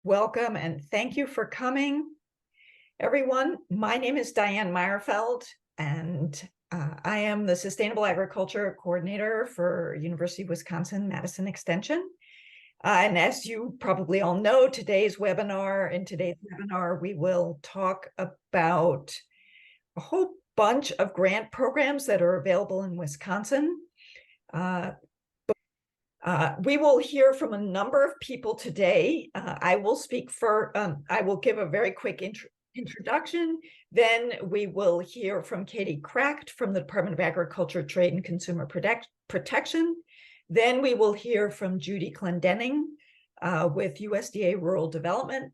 Welcome and thank you for coming, everyone. My name is Diane Mayerfeld, and I am the Sustainable Agriculture Coordinator for University of Wisconsin-Madison Extension. And as you probably all know, in today's webinar, we will talk about a whole bunch of grant programs that are available in Wisconsin. We will hear from a number of people today. I will give a very quick introduction. Then we will hear from Katie Kracht from the Department of Agriculture, Trade and Consumer Protection. Then we will hear from Judy Clendenning with USDA Rural Development.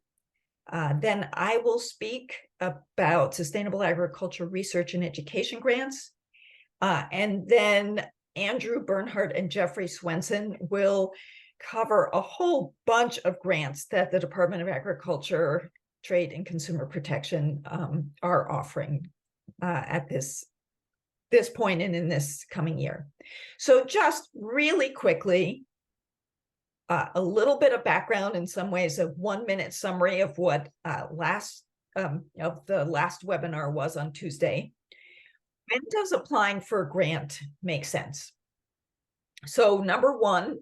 Then I will speak about sustainable agriculture research and education grants. And then Andrew Bernhardt and Jeffrey Swenson will cover a whole bunch of grants that the Department of Agriculture, Trade and Consumer Protection are offering at this point and in this coming year. So just really quickly, a little bit of background, in some ways a 1-minute summary of what the last webinar was on Tuesday. When does applying for a grant make sense? So number one,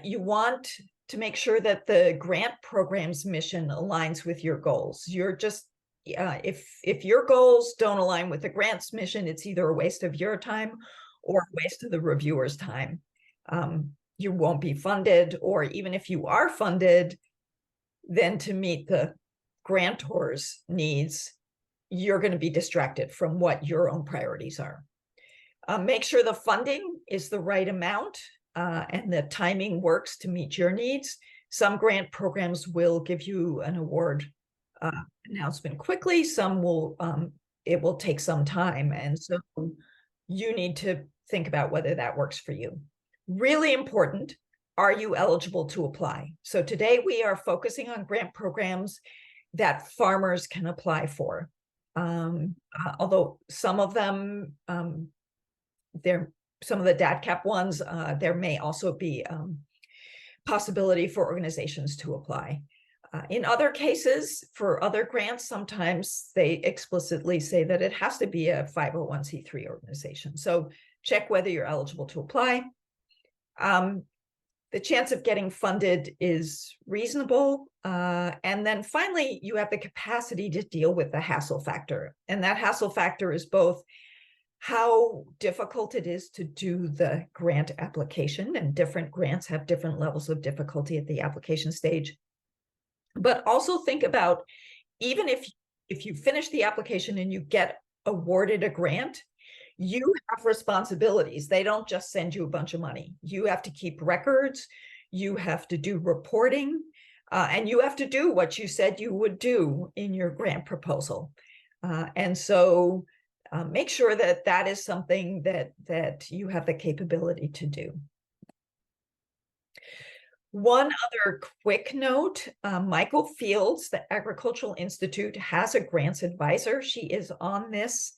you want to make sure that the grant program's mission aligns with your goals. You're just, if your goals don't align with the grant's mission, it's either a waste of your time or a waste of the reviewer's time. You won't be funded, or even if you are funded, then to meet the grantor's needs, you're going to be distracted from what your own priorities are. Make sure the funding is the right amount and the timing works to meet your needs. Some grant programs will give you an award announcement quickly. Some will, it will take some time. And so you need to think about whether that works for you. Really important, are you eligible to apply? So today we are focusing on grant programs that farmers can apply for. Although some of them, some of the DADCAP ones, there may also be possibility for organizations to apply. In other cases, for other grants, sometimes they explicitly say that it has to be a 501c3 organization. So check whether you're eligible to apply. The chance of getting funded is reasonable. And then finally, you have the capacity to deal with the hassle factor. And that hassle factor is both how difficult it is to do the grant application, and different grants have different levels of difficulty at the application stage. But also think about, even if you finish the application and you get awarded a grant, you have responsibilities. They don't just send you a bunch of money. You have to keep records, you have to do reporting, and you have to do what you said you would do in your grant proposal. And so make sure that that is something that you have the capability to do. One other quick note, Michael Fields, the Agricultural Institute, has a grants advisor. She is on this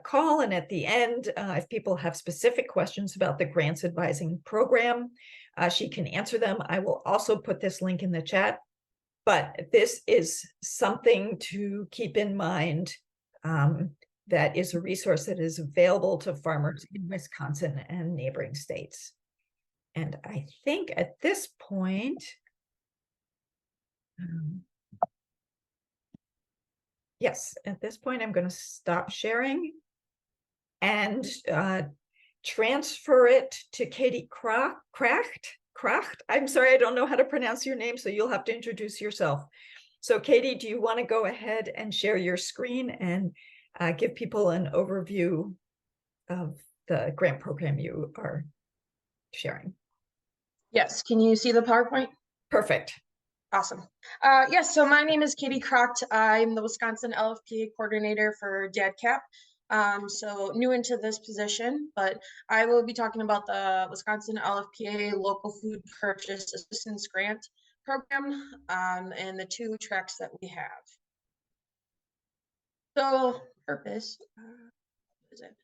call, and at the end, if people have specific questions about the grants advising program, she can answer them. I will also put this link in the chat, but this is something to keep in mind. That is a resource that is available to farmers in Wisconsin and neighboring states. And I think at this point, yes, at this point, I'm going to stop sharing and transfer it to Katie Kracht. I'm sorry, I don't know how to pronounce your name, so you'll have to introduce yourself. So Katie, do you want to go ahead and share your screen and give people an overview of the grant program you are sharing? Yes, can you see the PowerPoint? Perfect. Awesome. Yes, so my name is Katie Kracht. I'm the Wisconsin LFPA coordinator for DADCAP. So new into this position, but I will be talking about the Wisconsin LFPA Local Food Purchase Assistance Grant Program and the two tracks that we have. So purpose, is it?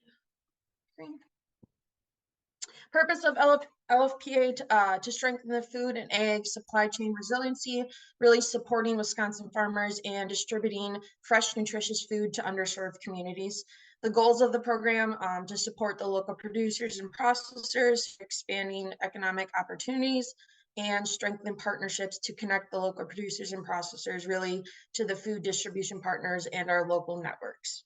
Screen. Purpose of LFPA to strengthen the food and ag supply chain resiliency, really supporting Wisconsin farmers and distributing fresh, nutritious food to underserved communities. The goals of the program to support the local producers and processors, expanding economic opportunities, and strengthen partnerships to connect the local producers and processors really to the food distribution partners and our local networks.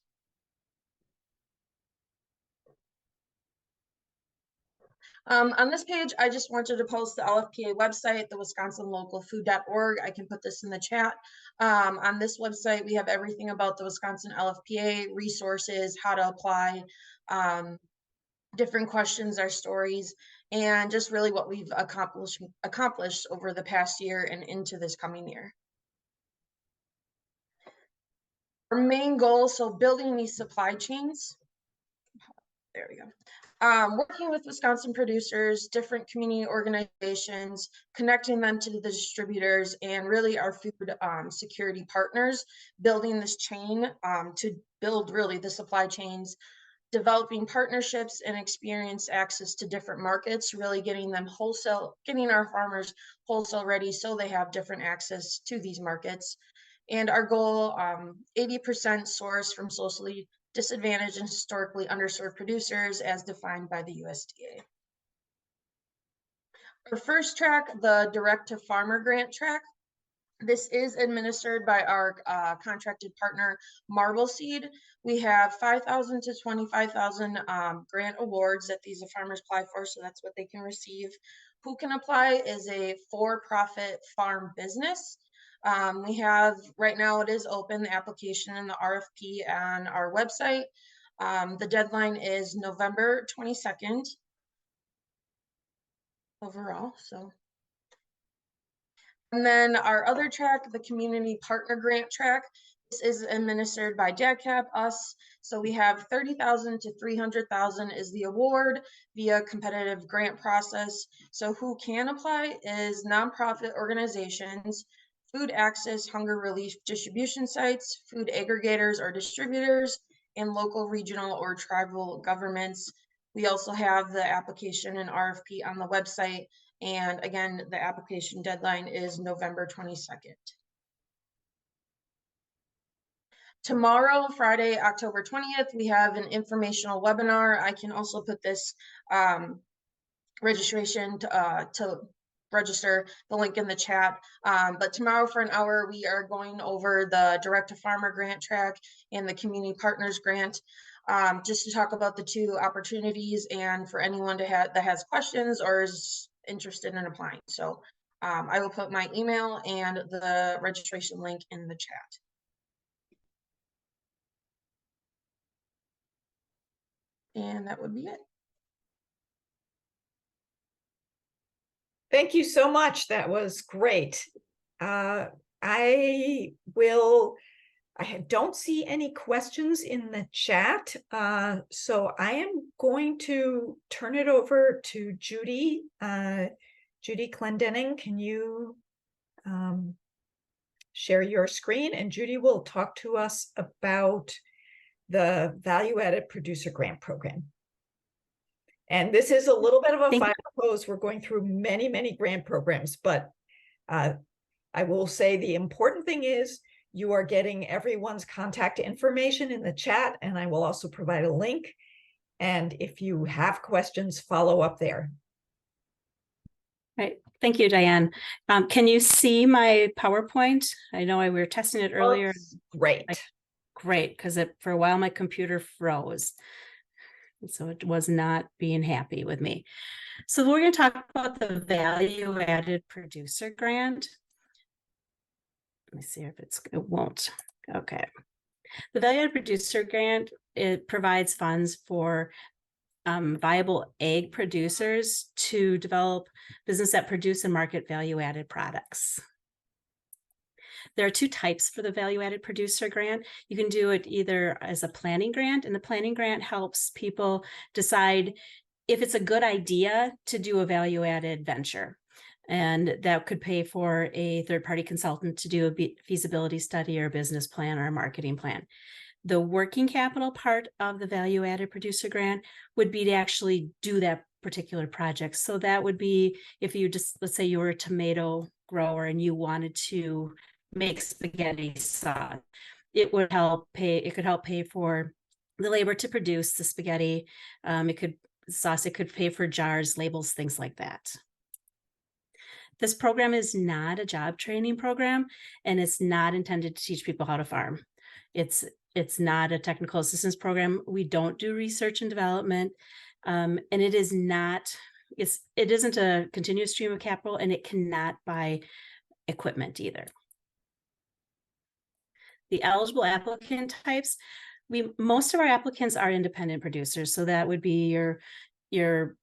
On this page, I just wanted to post the LFPA website, the wisconsinlocalfood.org. I can put this in the chat. On this website, we have everything about the Wisconsin LFPA, resources, how to apply, different questions, our stories, and just really what we've accomplished over the past year and into this coming year. Our main goal, so building these supply chains. There we go. Working with Wisconsin producers, different community organizations, connecting them to the distributors and really our food security partners, building this chain to build really the supply chains, developing partnerships and experience access to different markets, really getting them wholesale, getting our farmers wholesale ready so they have different access to these markets. And our goal, 80% source from socially disadvantaged and historically underserved producers as defined by the USDA. Our first track, the Direct to Farmer Grant track. This is administered by our contracted partner, Marble Seed. We have 5,000 to 25,000 grant awards that these farmers apply for, so that's what they can receive. Who can apply is a for-profit farm business. We have, right now it is open, the application and the RFP on our website. The deadline is November 22nd overall, so. And then our other track, the Community Partner Grant track, this is administered by DADCAP, us. So we have 30,000 to 300,000 is the award via competitive grant process. So who can apply is nonprofit organizations, food access, hunger relief distribution sites, food aggregators or distributors, and local, regional, or tribal governments. We also have the application and RFP on the website. And again, the application deadline is November 22nd. Tomorrow, Friday, October 20th, we have an informational webinar. I can also put this registration to register, the link in the chat. But tomorrow for an hour, we are going over the Direct to Farmer Grant track and the Community Partners Grant, just to talk about the two opportunities and for anyone to that has questions or is interested in applying. So I will put my email and the registration link in the chat. And that would be it. Thank you so much. That was great. I don't see any questions in the chat. So I am going to turn it over to Judy. Judy Clendenning, can you share your screen? And Judy will talk to us about the Value-Added Producer Grant Program. And this is a little bit of a fire hose. We're going through many, many grant programs, but I will say the important thing is you are getting everyone's contact information in the chat, and I will also provide a link. And if you have questions, follow up there. Right. Thank you, Diane. Can you see my PowerPoint? I know we were testing it earlier. Great. Great, because for a while my computer froze. So it was not being happy with me. So we're going to talk about the Value-Added Producer Grant. Let me see if it won't. Okay. The Value-Added Producer Grant, it provides funds for viable ag producers to develop business that produce and market value-added products. There are two types for the Value-Added Producer Grant. You can do it either as a planning grant, and the planning grant helps people decide if it's a good idea to do a value-added venture. And that could pay for a third-party consultant to do a feasibility study or a business plan or a marketing plan. The working capital part of the value added producer grant would be to actually do that particular project. So that would be if you just, let's say you were a tomato grower and you wanted to make spaghetti sauce, it could help pay for the labor to produce the spaghetti. It could pay for jars, labels, things like that. This program is not a job training program, and it's not intended to teach people how to farm. It's not a technical assistance program. We don't do research and development, and it isn't a continuous stream of capital, and it cannot buy equipment either. The eligible applicant types, most of our applicants are independent producers, so that would be your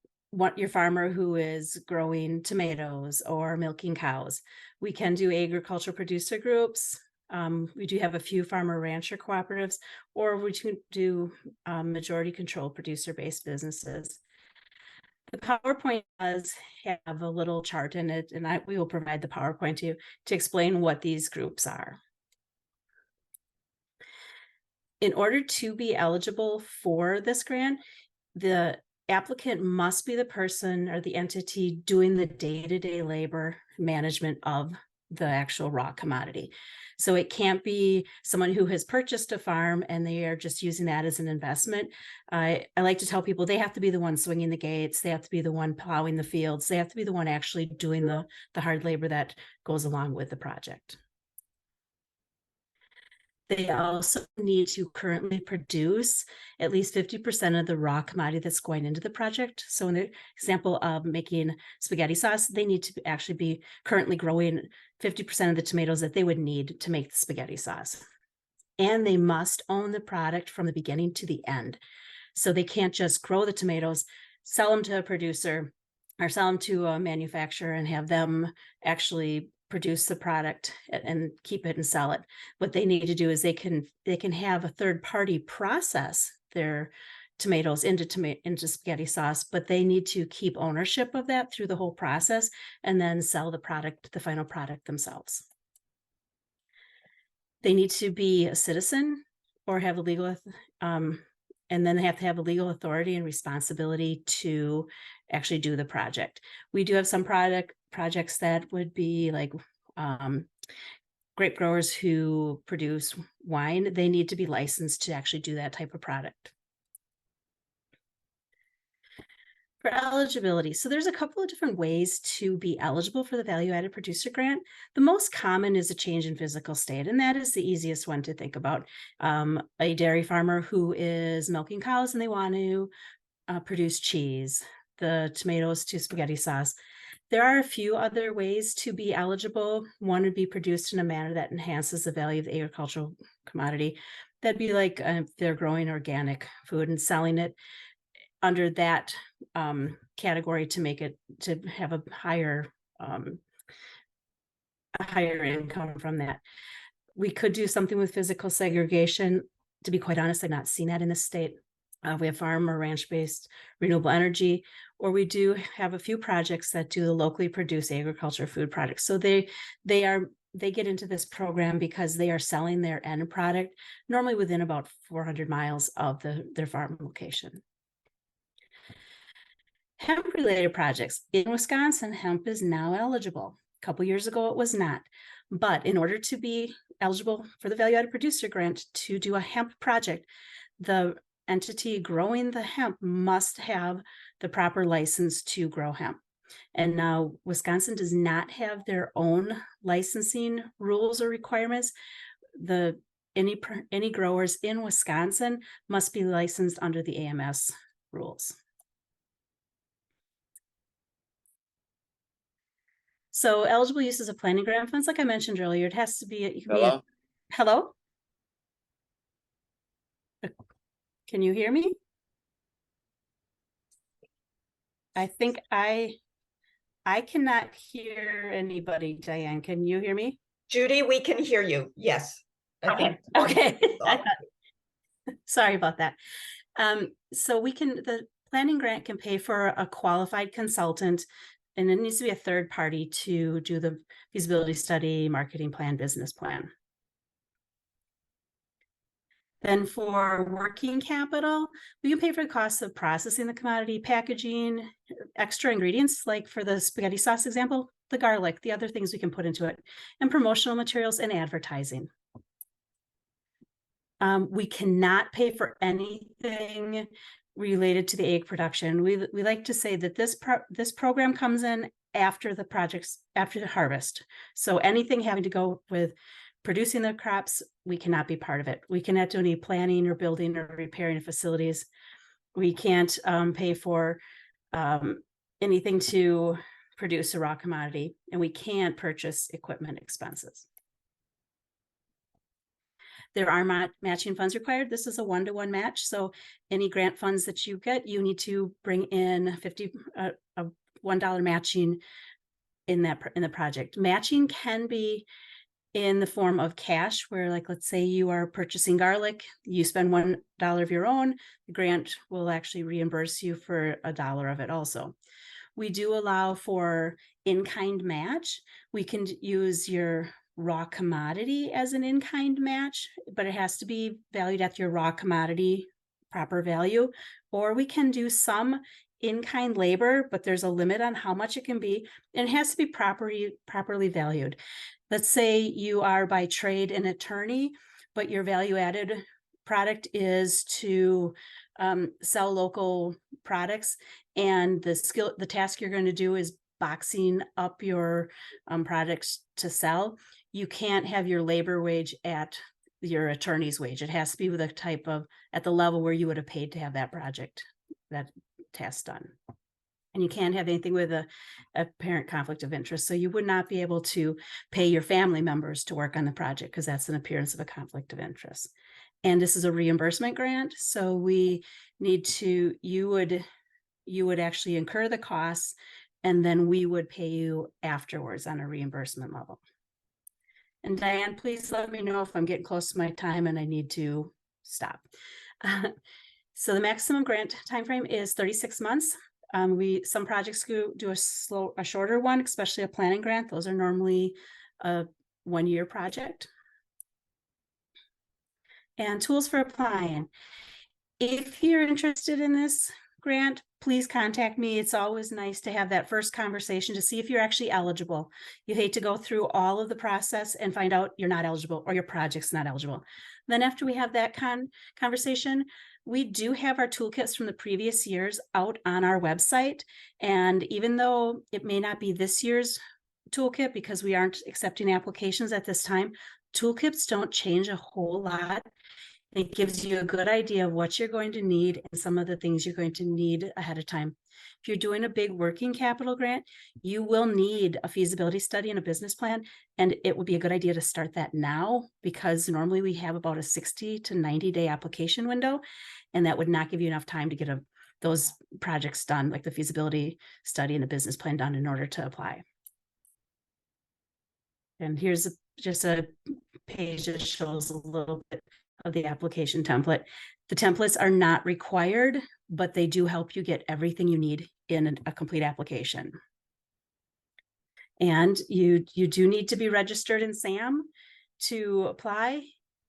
farmer who is growing tomatoes or milking cows. We can do agricultural producer groups. We do have a few farmer rancher cooperatives, or we can do majority controlled producer-based businesses. The PowerPoint does have a little chart in it, and we will provide the PowerPoint to explain what these groups are. In order to be eligible for this grant, the applicant must be the person or the entity doing the day-to-day labor management of the actual raw commodity. So it can't be someone who has purchased a farm and they are just using that as an investment. I like to tell people they have to be the one swinging the gates. They have to be the one plowing the fields. They have to be the one actually doing the hard labor that goes along with the project. They also need to currently produce at least 50% of the raw commodity that's going into the project. So in the example of making spaghetti sauce, they need to actually be currently growing 50% of the tomatoes that they would need to make the spaghetti sauce. And they must own the product from the beginning to the end. So they can't just grow the tomatoes, sell them to a producer, or sell them to a manufacturer and have them actually produce the product and keep it and sell it. What they need to do is they can have a third party process their tomatoes into spaghetti sauce, but they need to keep ownership of that through the whole process and then sell the final product themselves. They need to be a citizen or have a legal, and then they have to have a legal authority and responsibility to actually do the project. We do have some projects that would be like grape growers who produce wine. They need to be licensed to actually do that type of product. For eligibility, so there's a couple of different ways to be eligible for the Value Added Producer Grant. The most common is a change in physical state, and that is the easiest one to think about. A dairy farmer who is milking cows and they want to produce cheese, the tomatoes to spaghetti sauce. There are a few other ways to be eligible. One would be produced in a manner that enhances the value of the agricultural commodity. That'd be like if they're growing organic food and selling it under that category to have a higher income from that. We could do something with physical segregation. To be quite honest, I've not seen that in the state. We have farm or ranch-based renewable energy, or we do have a few projects that do the locally produced agriculture food products. So they get into this program because they are selling their end product normally within about 400 miles of their farm location. Hemp-related projects. In Wisconsin, hemp is now eligible. A couple years ago, it was not. But in order to be eligible for the Value Added Producer Grant to do a hemp project, the entity growing the hemp must have the proper license to grow hemp. And now Wisconsin does not have their own licensing rules or requirements. Any growers in Wisconsin must be licensed under the AMS rules. So eligible uses of planting grant funds, like I mentioned earlier, it has to be. Hello? Hello? Can you hear me? I think I cannot hear anybody, Diane. Can you hear me? Judy, we can hear you. Yes. Okay. Sorry about that. So the planning grant can pay for a qualified consultant, and it needs to be a third party to do the feasibility study, marketing plan, business plan. Then for working capital, we can pay for the costs of processing the commodity, packaging, extra ingredients, like for the spaghetti sauce example, the garlic, the other things we can put into it, and promotional materials and advertising. We cannot pay for anything related to the egg production. We like to say that this program comes in after the projects, after the harvest. So anything having to go with producing the crops, we cannot be part of it. We cannot do any planning or building or repairing of facilities. We can't pay for anything to produce a raw commodity, and we can't purchase equipment expenses. There are matching funds required. This is a 1-to-1 match. So any grant funds that you get, you need to bring in a $1 matching in the project. Matching can be in the form of cash, where, like, let's say you are purchasing garlic, you spend $1 of your own, the grant will actually reimburse you for $1 of it also. We do allow for in-kind match. We can use your raw commodity as an in-kind match, but it has to be valued at your raw commodity proper value, or we can do some in-kind labor, but there's a limit on how much it can be, and it has to be properly valued. Let's say you are by trade an attorney, but your value-added product is to sell local products, and the task you're going to do is boxing up your products to sell. You can't have your labor wage at your attorney's wage. It has to be with a type of, at the level where you would have paid to have that project, that task done. And you can't have anything with a apparent conflict of interest. So you would not be able to pay your family members to work on the project, because that's an appearance of a conflict of interest. And this is a reimbursement grant. So we need to, you would actually incur the costs, and then we would pay you afterwards on a reimbursement level. And Diane, please let me know if I'm getting close to my time and I need to stop. So the maximum grant timeframe is 36 months. Some projects do a shorter one, especially a planning grant. Those are normally a 1-year project. And tools for applying. If you're interested in this grant, please contact me. It's always nice to have that first conversation to see if you're actually eligible. You hate to go through all of the process and find out you're not eligible or your project's not eligible. Then after we have that conversation, we do have our toolkits from the previous years out on our website. And even though it may not be this year's toolkit because we aren't accepting applications at this time, toolkits don't change a whole lot. It gives you a good idea of what you're going to need and some of the things you're going to need ahead of time. If you're doing a big working capital grant, you will need a feasibility study and a business plan, and it would be a good idea to start that now, because normally we have about a 60 to 90-day application window, and that would not give you enough time to get those projects done, like the feasibility study and the business plan done, in order to apply. And here's just a page that shows a little bit of the application template. The templates are not required, but they do help you get everything you need in a complete application. And you do need to be registered in SAM to apply.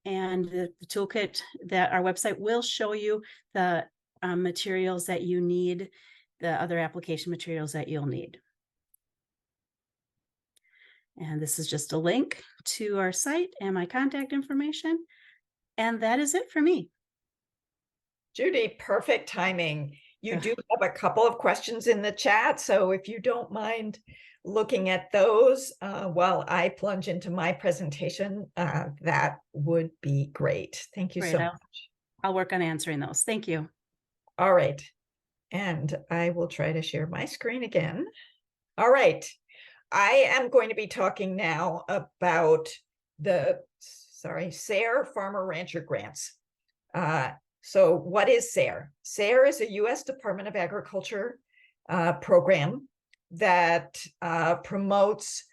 And the toolkit that our website will show you the materials that you need, the other application materials that you'll need. And this is just a link to our site and my contact information. And that is it for me. Judy, perfect timing. You do have a couple of questions in the chat, so if you don't mind looking at those while I plunge into my presentation, that would be great. Thank you so much. I'll work on answering those. Thank you. All right. And I will try to share my screen again. All right. I am going to be talking now about the SARE Farmer Rancher Grants. So what is SARE? SARE is a U.S. Department of Agriculture program that promotes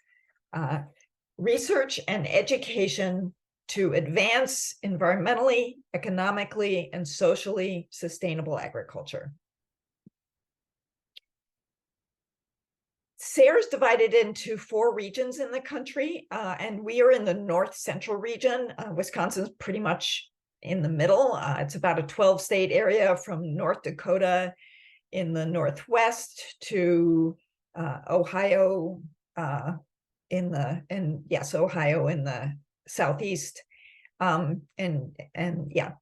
research and education to advance environmentally, economically, and socially sustainable agriculture. SARE is divided into 4 regions in the country, and we are in the north central region. Wisconsin's pretty much in the middle. It's about a 12-state area from North Dakota in the Northwest to Ohio Ohio in the Southeast. And yeah,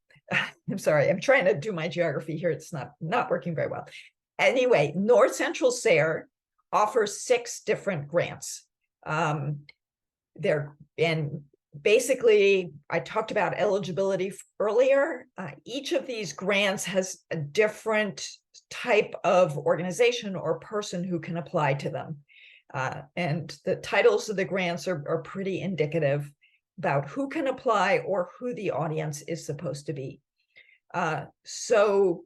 I'm sorry, I'm trying to do my geography here. It's not working very well. Anyway, North Central SARE offers 6 different grants. And basically, I talked about eligibility earlier. Each of these grants has a different type of organization or person who can apply to them. And the titles of the grants are pretty indicative about who can apply or who the audience is supposed to be. So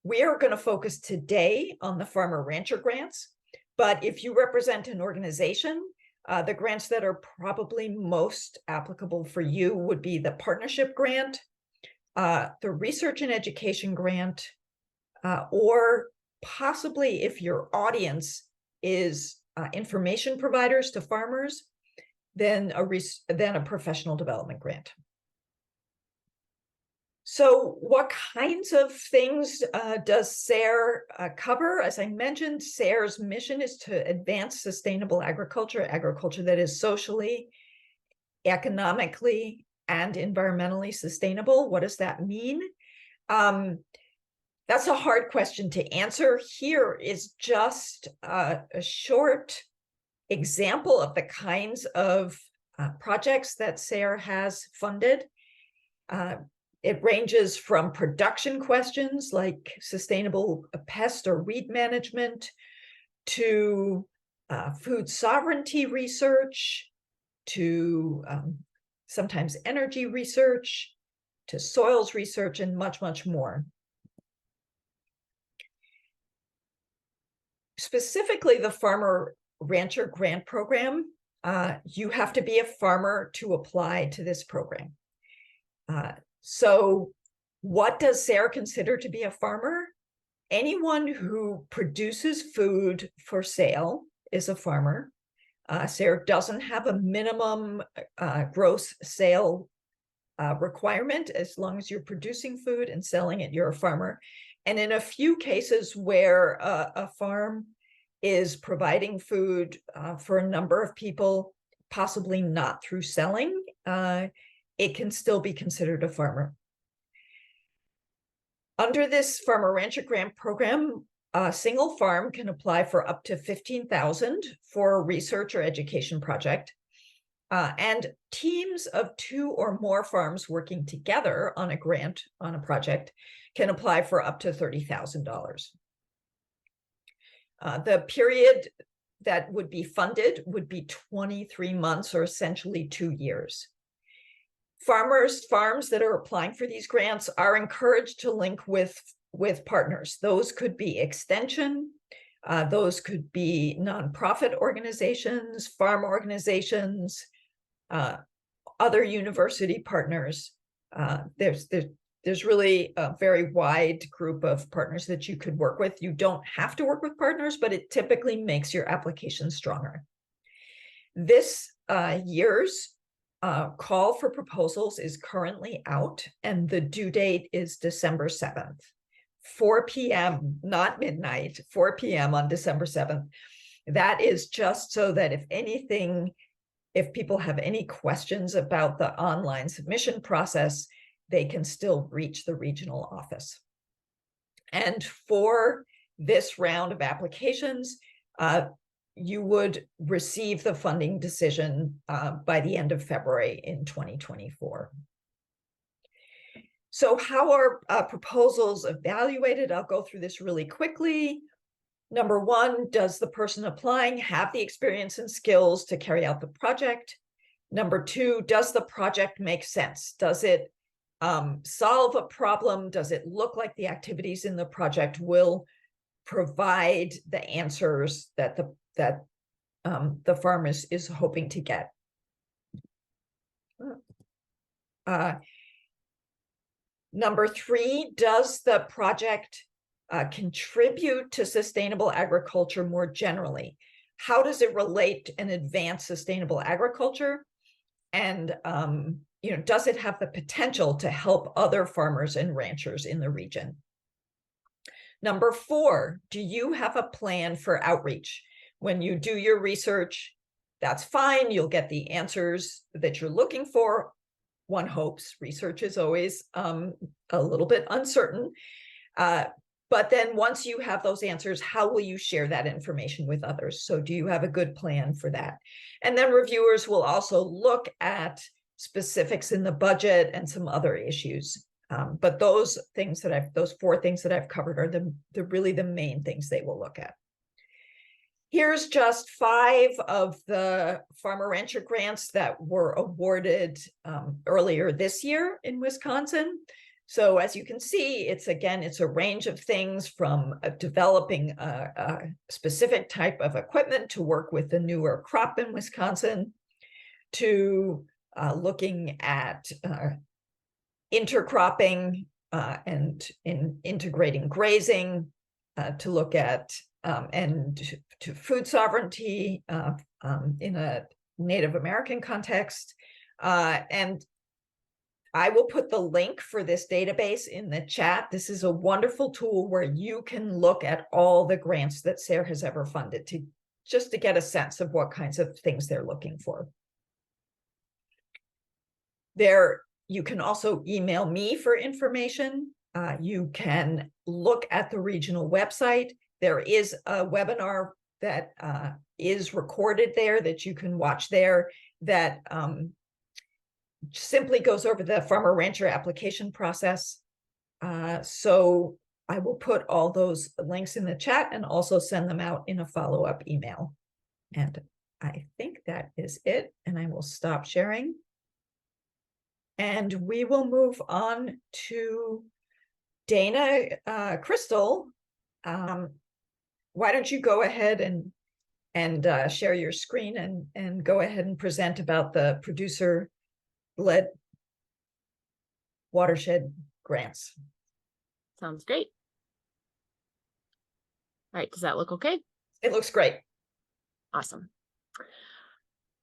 we are going to focus today on the farmer rancher grants, but if you represent an organization, the grants that are probably most applicable for you would be the partnership grant, the research and education grant, or possibly if your audience is information providers to farmers, then a professional development grant. So what kinds of things does SARE cover? As I mentioned, SARE's mission is to advance sustainable agriculture that is socially, economically, and environmentally sustainable. What does that mean? That's a hard question to answer. Here is just a short example of the kinds of projects that SARE has funded. It ranges from production questions like sustainable pest or weed management to food sovereignty research, to sometimes energy research, to soils research, and much, much more. Specifically, the Farmer Rancher Grant Program, you have to be a farmer to apply to this program. So what does SARE consider to be a farmer? Anyone who produces food for sale is a farmer. SARE doesn't have a minimum gross sale requirement. As long as you're producing food and selling it, you're a farmer. And in a few cases where a farm is providing food for a number of people, possibly not through selling, it can still be considered a farmer. Under this Farmer Rancher Grant Program, a single farm can apply for up to $15,000 for a research or education project. And teams of 2 or more farms working together on a grant on a project can apply for up to $30,000. The period that would be funded would be 23 months, or essentially 2 years. Farms that are applying for these grants are encouraged to link with partners. Those could be extension, those could be nonprofit organizations, farm organizations, other university partners. There's really a very wide group of partners that you could work with. You don't have to work with partners, but it typically makes your application stronger. This year's call for proposals is currently out, and the due date is December 7th, 4 p.m., not midnight, 4 p.m. on December 7th. That is just so that if people have any questions about the online submission process, they can still reach the regional office. And for this round of applications, you would receive the funding decision by the end of February in 2024. So how are proposals evaluated? I'll go through this really quickly. Number 1, does the person applying have the experience and skills to carry out the project? Number 2, does the project make sense? Does it solve a problem? Does it look like the activities in the project will provide the answers that the farm is hoping to get? Number 3, does the project contribute to sustainable agriculture more generally? How does it relate and advance sustainable agriculture? And, does it have the potential to help other farmers and ranchers in the region? Number 4, do you have a plan for outreach? When you do your research, that's fine. You'll get the answers that you're looking for. One hopes. Research is always a little bit uncertain. But then once you have those answers, how will you share that information with others? So do you have a good plan for that? And then reviewers will also look at specifics in the budget and some other issues. But those 4 things that I've covered are really the main things they will look at. Here's just 5 of the farmer rancher grants that were awarded earlier this year in Wisconsin. So as you can see, it's a range of things from developing a specific type of equipment to work with the newer crop in Wisconsin, to looking at intercropping and integrating grazing, to look at and to food sovereignty in a Native American context. And I will put the link for this database in the chat. This is a wonderful tool where you can look at all the grants that SARE has ever funded just to get a sense of what kinds of things they're looking for. You can also email me for information. You can look at the regional website. There is a webinar that is recorded there that you can watch there that simply goes over the farmer rancher application process. So I will put all those links in the chat and also send them out in a follow-up email. And I think that is it. And I will stop sharing. And we will move on to Dana Crystal. Why don't you go ahead and share your screen and go ahead and present about the producer-led watershed grants. Sounds great. All right, does that look okay? It looks great. Awesome.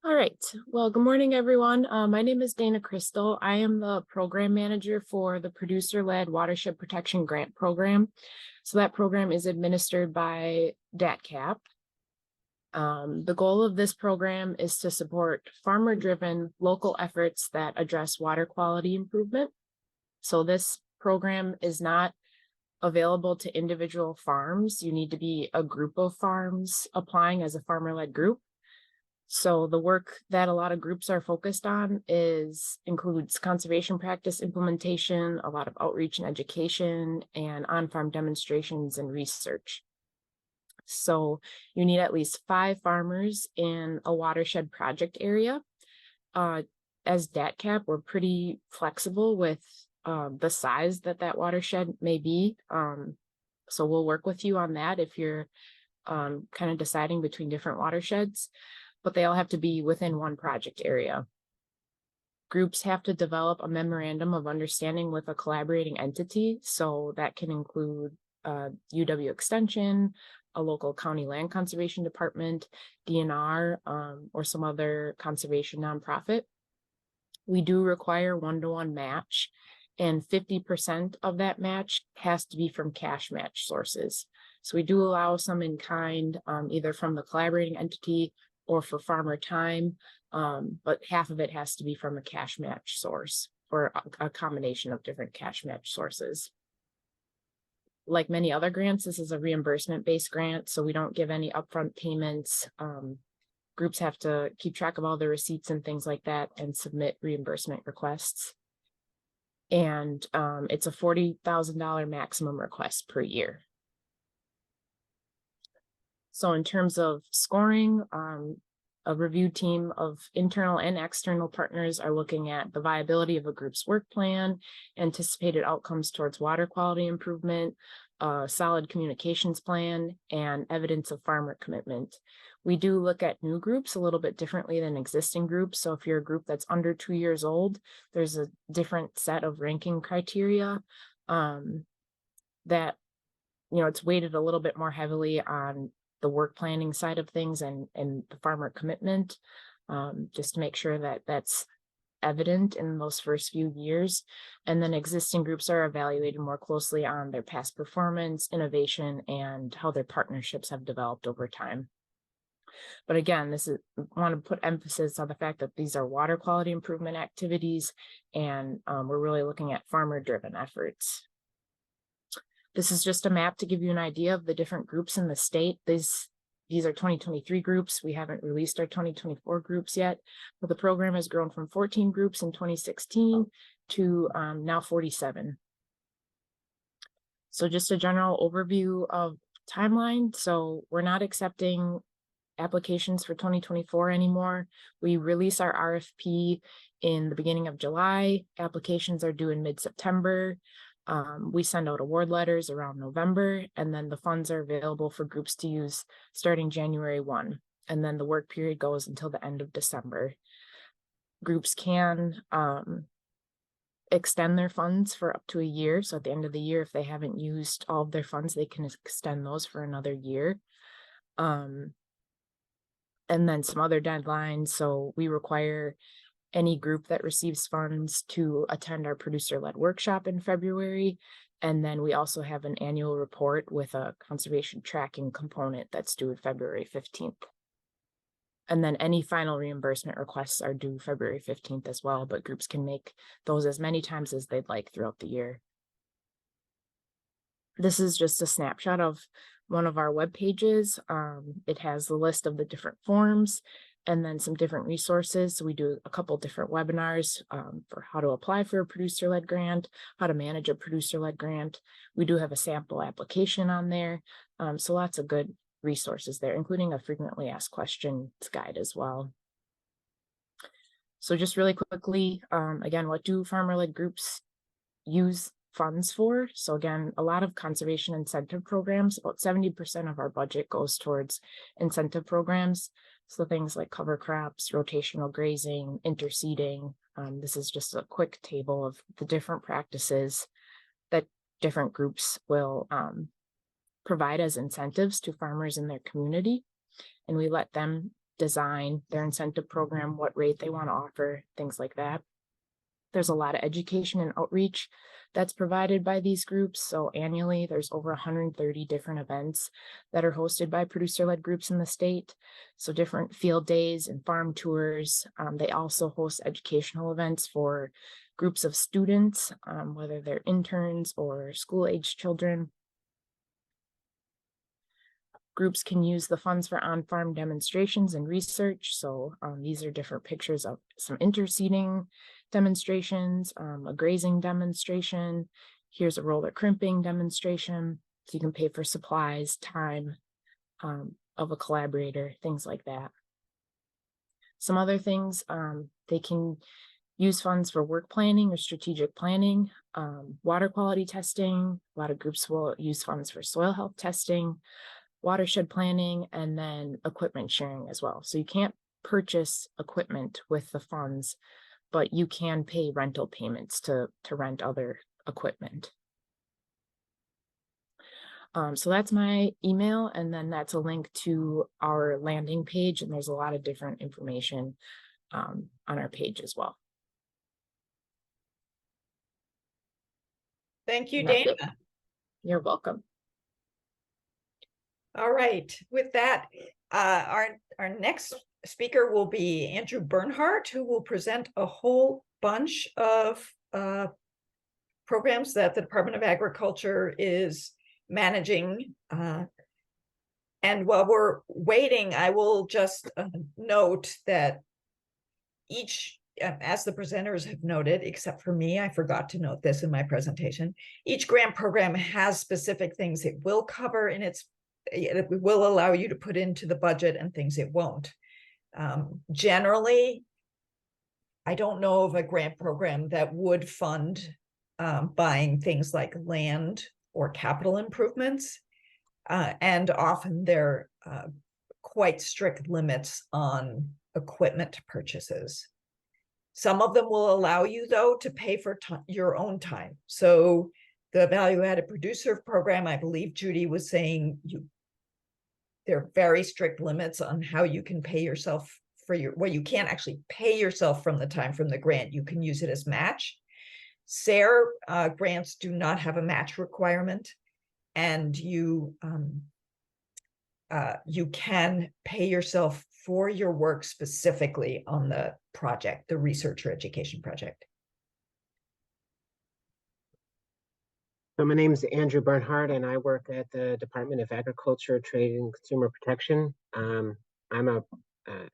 All right, well, good morning, everyone. My name is Dana Crystal. I am the program manager for the Producer-Led Watershed Protection Grant Program. So that program is administered by DATCAP. The goal of this program is to support farmer-driven local efforts that address water quality improvement. So this program is not available to individual farms. You need to be a group of farms applying as a farmer-led group. So the work that a lot of groups are focused on includes conservation practice implementation, a lot of outreach and education, and on-farm demonstrations and research. So you need at least 5 farmers in a watershed project area. As DATCAP, we're pretty flexible with the size that watershed may be. So we'll work with you on that if you're kind of deciding between different watersheds, but they all have to be within one project area. Groups have to develop a memorandum of understanding with a collaborating entity. So that can include UW Extension, a local county land conservation department, DNR, or some other conservation nonprofit. We do require 1-to-1 match, and 50% of that match has to be from cash match sources. So we do allow some in kind, either from the collaborating entity or for farmer time, but half of it has to be from a cash match source or a combination of different cash match sources. Like many other grants, this is a reimbursement-based grant, so we don't give any upfront payments. Groups have to keep track of all their receipts and things like that and submit reimbursement requests. And it's a $40,000 maximum request per year. So in terms of scoring, a review team of internal and external partners are looking at the viability of a group's work plan, anticipated outcomes towards water quality improvement, a solid communications plan, and evidence of farmer commitment. We do look at new groups a little bit differently than existing groups. So if you're a group that's under 2 years old, there's a different set of ranking criteria that, it's weighted a little bit more heavily on the work planning side of things and the farmer commitment, just to make sure that that's evident in those first few years. And then existing groups are evaluated more closely on their past performance, innovation, and how their partnerships have developed over time. But again, want to put emphasis on the fact that these are water quality improvement activities, and we're really looking at farmer-driven efforts. This is just a map to give you an idea of the different groups in the state. These are 2023 groups. We haven't released our 2024 groups yet, but the program has grown from 14 groups in 2016 to now 47. So just a general overview of timeline. So we're not accepting applications for 2024 anymore. We release our RFP in the beginning of July. Applications are due in mid-September. We send out award letters around November, and then the funds are available for groups to use starting January 1. And then the work period goes until the end of December. Groups can extend their funds for up to a year. So at the end of the year, if they haven't used all of their funds, they can extend those for another year. And then some other deadlines. So we require any group that receives funds to attend our producer-led workshop in February. And then we also have an annual report with a conservation tracking component that's due February 15th. And then any final reimbursement requests are due February 15th as well, but groups can make those as many times as they'd like throughout the year. This is just a snapshot of one of our web pages. It has the list of the different forms and then some different resources. So we do a couple different webinars for how to apply for a producer-led grant, how to manage a producer-led grant. We do have a sample application on there. So lots of good resources there, including a frequently asked questions guide as well. So just really quickly, again, what do farmer-led groups use funds for? So again, a lot of conservation incentive programs. About 70% of our budget goes towards incentive programs. So things like cover crops, rotational grazing, interseeding. This is just a quick table of the different practices that different groups will provide as incentives to farmers in their community. And we let them design their incentive program, what rate they want to offer, things like that. There's a lot of education and outreach that's provided by these groups. So annually, there's over 130 different events that are hosted by producer-led groups in the state. So different field days and farm tours. They also host educational events for groups of students, whether they're interns or school-age children. Groups can use the funds for on-farm demonstrations and research. So these are different pictures of some interseeding demonstrations, a grazing demonstration. Here's a roller crimping demonstration. So you can pay for supplies, time of a collaborator, things like that. Some other things, they can use funds for work planning or strategic planning, water quality testing. A lot of groups will use funds for soil health testing, watershed planning, and then equipment sharing as well. So you can't purchase equipment with the funds, but you can pay rental payments to rent other equipment. So that's my email, and then that's a link to our landing page, and there's a lot of different information on our page as well. Thank you, That's Dana. it. You're welcome. All right, with that, our next speaker will be Andrew Bernhardt, who will present a whole bunch of programs that the Department of Agriculture is managing. And while we're waiting, I will just note that each, as the presenters have noted, except for me, I forgot to note this in my presentation, each grant program has specific things it will cover in its, it will allow you to put into the budget and things it won't. Generally, I don't know of a grant program that would fund buying things like land or capital improvements. And often there are quite strict limits on equipment purchases. Some of them will allow you, though, to pay for your own time. So the value-added producer program, I believe Judy was saying, there are very strict limits on how you can pay yourself for your, well, you can't actually pay yourself from the time from the grant. You can use it as match. SARE grants do not have a match requirement, and you can pay yourself for your work specifically on the project, the research or education project. So my name is Andrew Bernhardt, and I work at the Department of Agriculture, Trade, and Consumer Protection. I'm a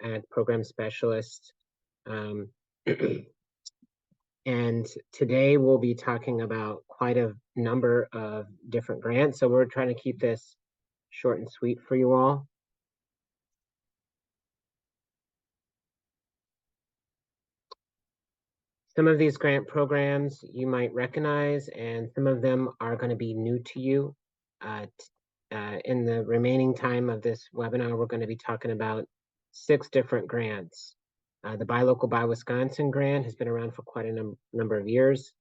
ag program specialist. And today we'll be talking about quite a number of different grants. So we're trying to keep this short and sweet for you all. Some of these grant programs you might recognize, and some of them are going to be new to you. In the remaining time of this webinar, we're going to be talking about 6 different grants. The Buy Local, Buy Wisconsin grant has been around for quite a number of years,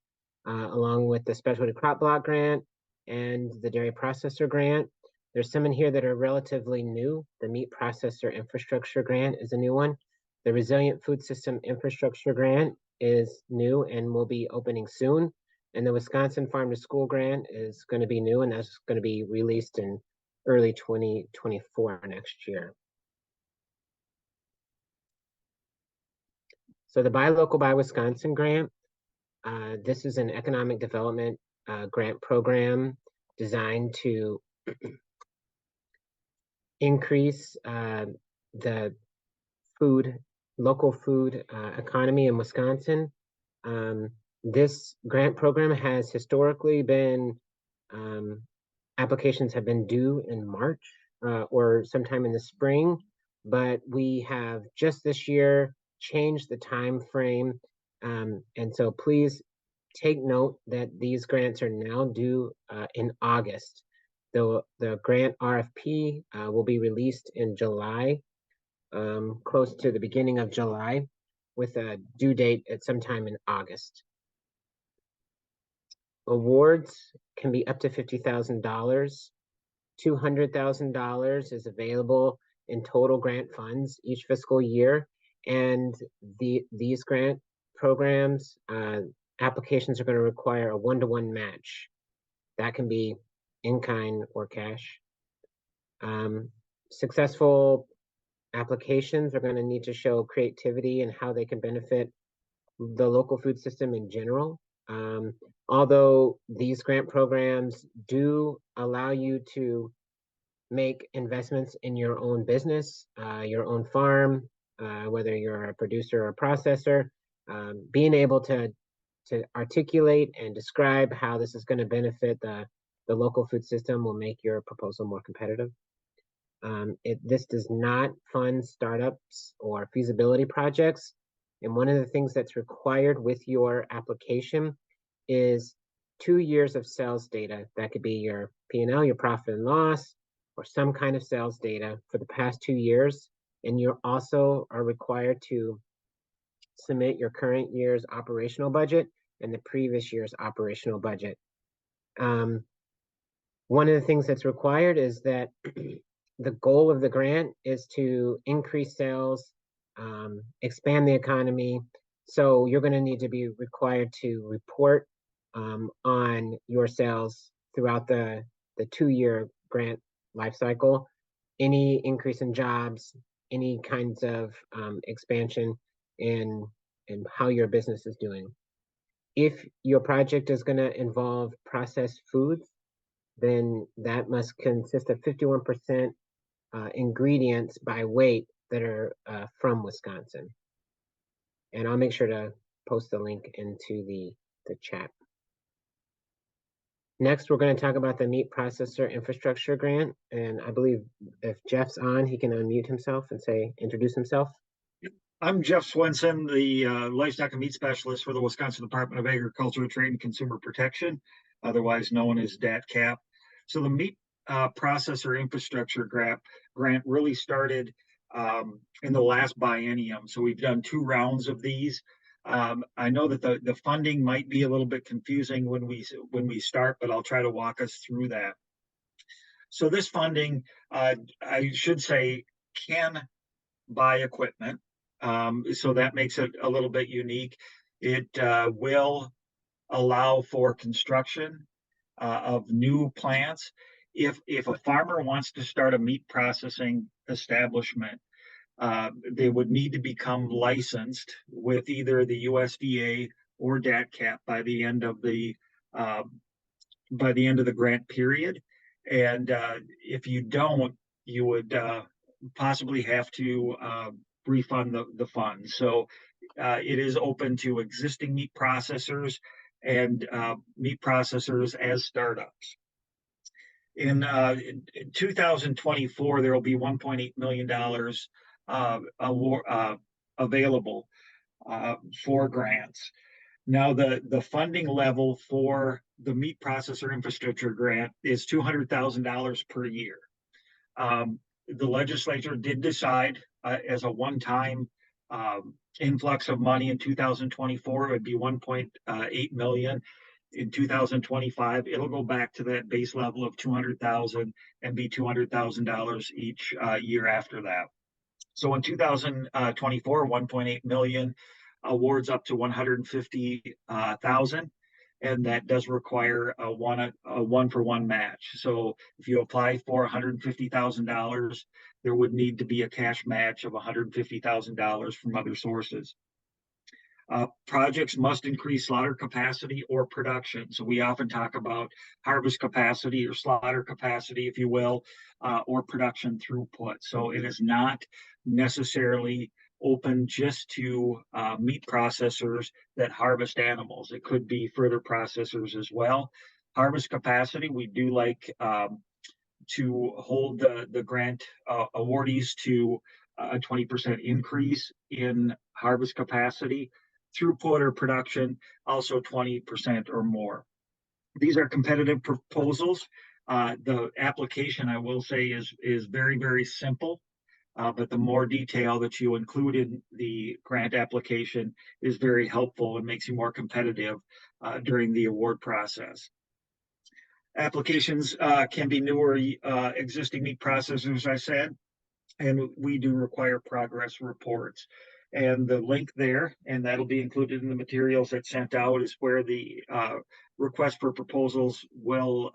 along with the Specialty Crop Block grant and the Dairy Processor grant. There's some in here that are relatively new. The Meat Processor Infrastructure grant is a new one. The Resilient Food System Infrastructure grant is new and will be opening soon. And the Wisconsin Farm to School grant is going to be new, and that's going to be released in early 2024 next year. So the Buy Local, Buy Wisconsin grant, this is an economic development grant program designed to increase the local food economy in Wisconsin. This grant program has historically been, applications have been due in March or sometime in the spring, but we have just this year changed the time frame. And so please take note that these grants are now due in August. The grant RFP will be released in July, close to the beginning of July, with a due date at sometime in August. Awards can be up to $50,000. $200,000 is available in total grant funds each fiscal year. And these grant programs, applications are going to require a 1-to-1 match. That can be in kind or cash. Successful applications are going to need to show creativity and how they can benefit the local food system in general. Although these grant programs do allow you to make investments in your own business, your own farm, whether you're a producer or a processor, being able to articulate and describe how this is going to benefit the local food system will make your proposal more competitive. This does not fund startups or feasibility projects. And one of the things that's required with your application is 2 years of sales data. That could be your P&L, your profit and loss, or some kind of sales data for the past 2 years. And you also are required to submit your current year's operational budget and the previous year's operational budget. One of the things that's required is that the goal of the grant is to increase sales, expand the economy. So you're going to need to be required to report on your sales throughout the 2-year grant life cycle. Any increase in jobs, any kinds of expansion in how your business is doing. If your project is going to involve processed foods, then that must consist of 51% ingredients by weight that are from Wisconsin. And I'll make sure to post the link into the chat. Next, we're going to talk about the Meat Processor Infrastructure Grant. And I believe if Jeff's on, he can unmute himself and introduce himself. I'm Jeff Swenson, the Livestock and Meat Specialist for the Wisconsin Department of Agriculture, Trade, and Consumer Protection, otherwise known as DATCAP. So the Meat Processor Infrastructure grant really started in the last biennium. So we've done 2 rounds of these. I know that the funding might be a little bit confusing when we start, but I'll try to walk us through that. So this funding, I should say, can buy equipment. So that makes it a little bit unique. It will allow for construction of new plants. If a farmer wants to start a meat processing establishment, they would need to become licensed with either the USDA or DATCAP by the end of the grant period. And if you don't, you would possibly have to refund the funds. So it is open to existing meat processors and meat processors as startups. In 2024, there will be $1.8 million available for grants. Now, the funding level for the meat processor infrastructure grant is $200,000 per year. The legislature did decide as a one-time influx of money in 2024, it would be 1.8 million. In 2025, it'll go back to that base level of 200,000 and be $200,000 each year after that. So in 2024, 1.8 million awards up to 150,000, and that does require a one-for-one match. So if you apply for $150,000, there would need to be a cash match of $150,000 from other sources. Projects must increase slaughter capacity or production. So we often talk about harvest capacity or slaughter capacity, if you will, or production throughput. So it is not necessarily open just to meat processors that harvest animals. It could be further processors as well. Harvest capacity, we do like to hold the grant awardees to a 20% increase in harvest capacity. Throughput or production, also 20% or more. These are competitive proposals. The application, I will say, is very, very simple, but the more detail that you include in the grant application is very helpful and makes you more competitive during the award process. Applications can be new or existing meat processors, as I said, and we do require progress reports. And the link there, and that'll be included in the materials that's sent out, is where the request for proposals will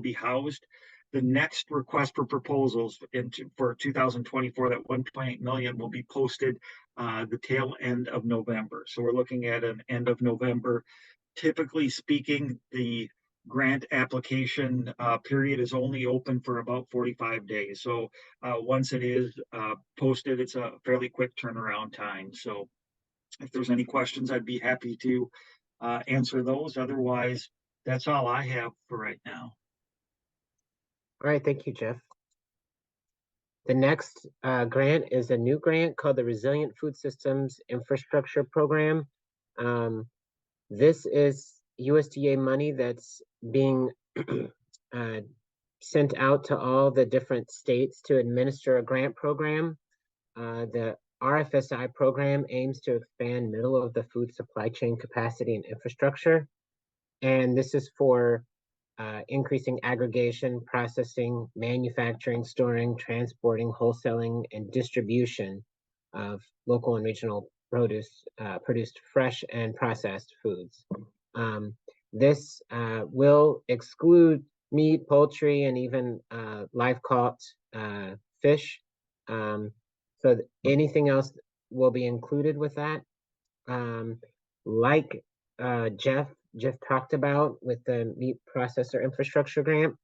be housed. The next request for proposals for 2024, that 1.8 million, will be posted the tail end of November. So we're looking at an end of November. Typically speaking, the grant application period is only open for about 45 days. So once it is posted, it's a fairly quick turnaround time. So if there's any questions, I'd be happy to answer those. Otherwise, that's all I have for right now. All right, thank you, Jeff. The next grant is a new grant called the Resilient Food Systems Infrastructure Program. This is USDA money that's being sent out to all the different states to administer a grant program. The RFSI program aims to expand middle of the food supply chain capacity and infrastructure. And this is for increasing aggregation, processing, manufacturing, storing, transporting, wholesaling, and distribution of local and regional produce, produced fresh and processed foods. This will exclude meat, poultry, and even live caught fish. So anything else will be included with that. Like Jeff talked about with the meat processor infrastructure grant,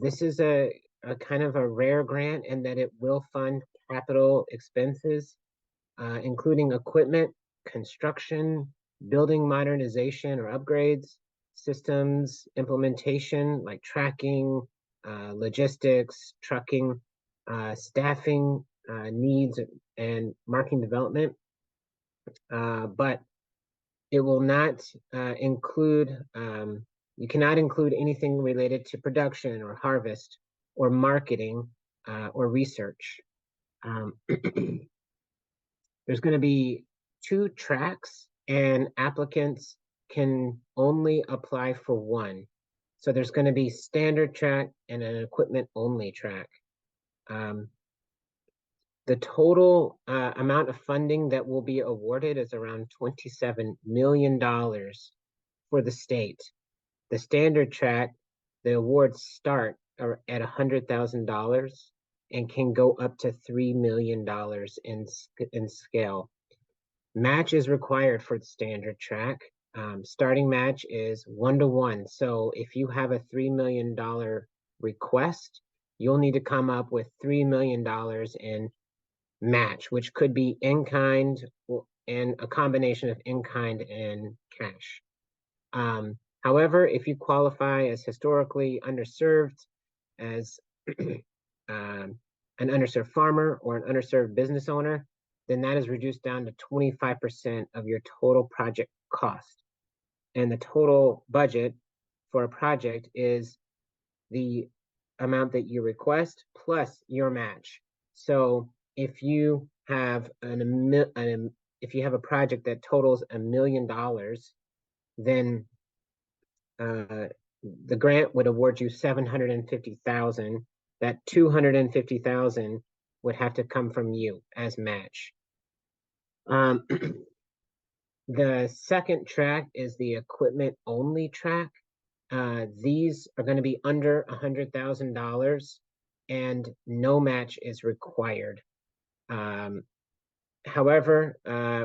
this is a kind of a rare grant in that it will fund capital expenses, including equipment, construction, building modernization or upgrades, systems implementation like tracking, logistics, trucking, staffing needs, and marketing development. But it will not include, you cannot include anything related to production or harvest or marketing or research. There's going to be 2 tracks, and applicants can only apply for one. So there's going to be standard track and an equipment only track. The total amount of funding that will be awarded is around $27 million for the state. The standard track, the awards start at $100,000 and can go up to $3 million in scale. Match is required for the standard track. Starting match is 1-to-1. So if you have a $3 million request, you'll need to come up with $3 million in match, which could be in kind and a combination of in kind and cash. However, if you qualify as historically underserved, as an underserved farmer or an underserved business owner, then that is reduced down to 25% of your total project cost. And the total budget for a project is the amount that you request plus your match. So if you have if you have a project that totals $1 million, then the grant would award you $750,000. That $250,000 would have to come from you as match. The second track is the equipment only track. These are going to be under $100,000 and no match is required. However,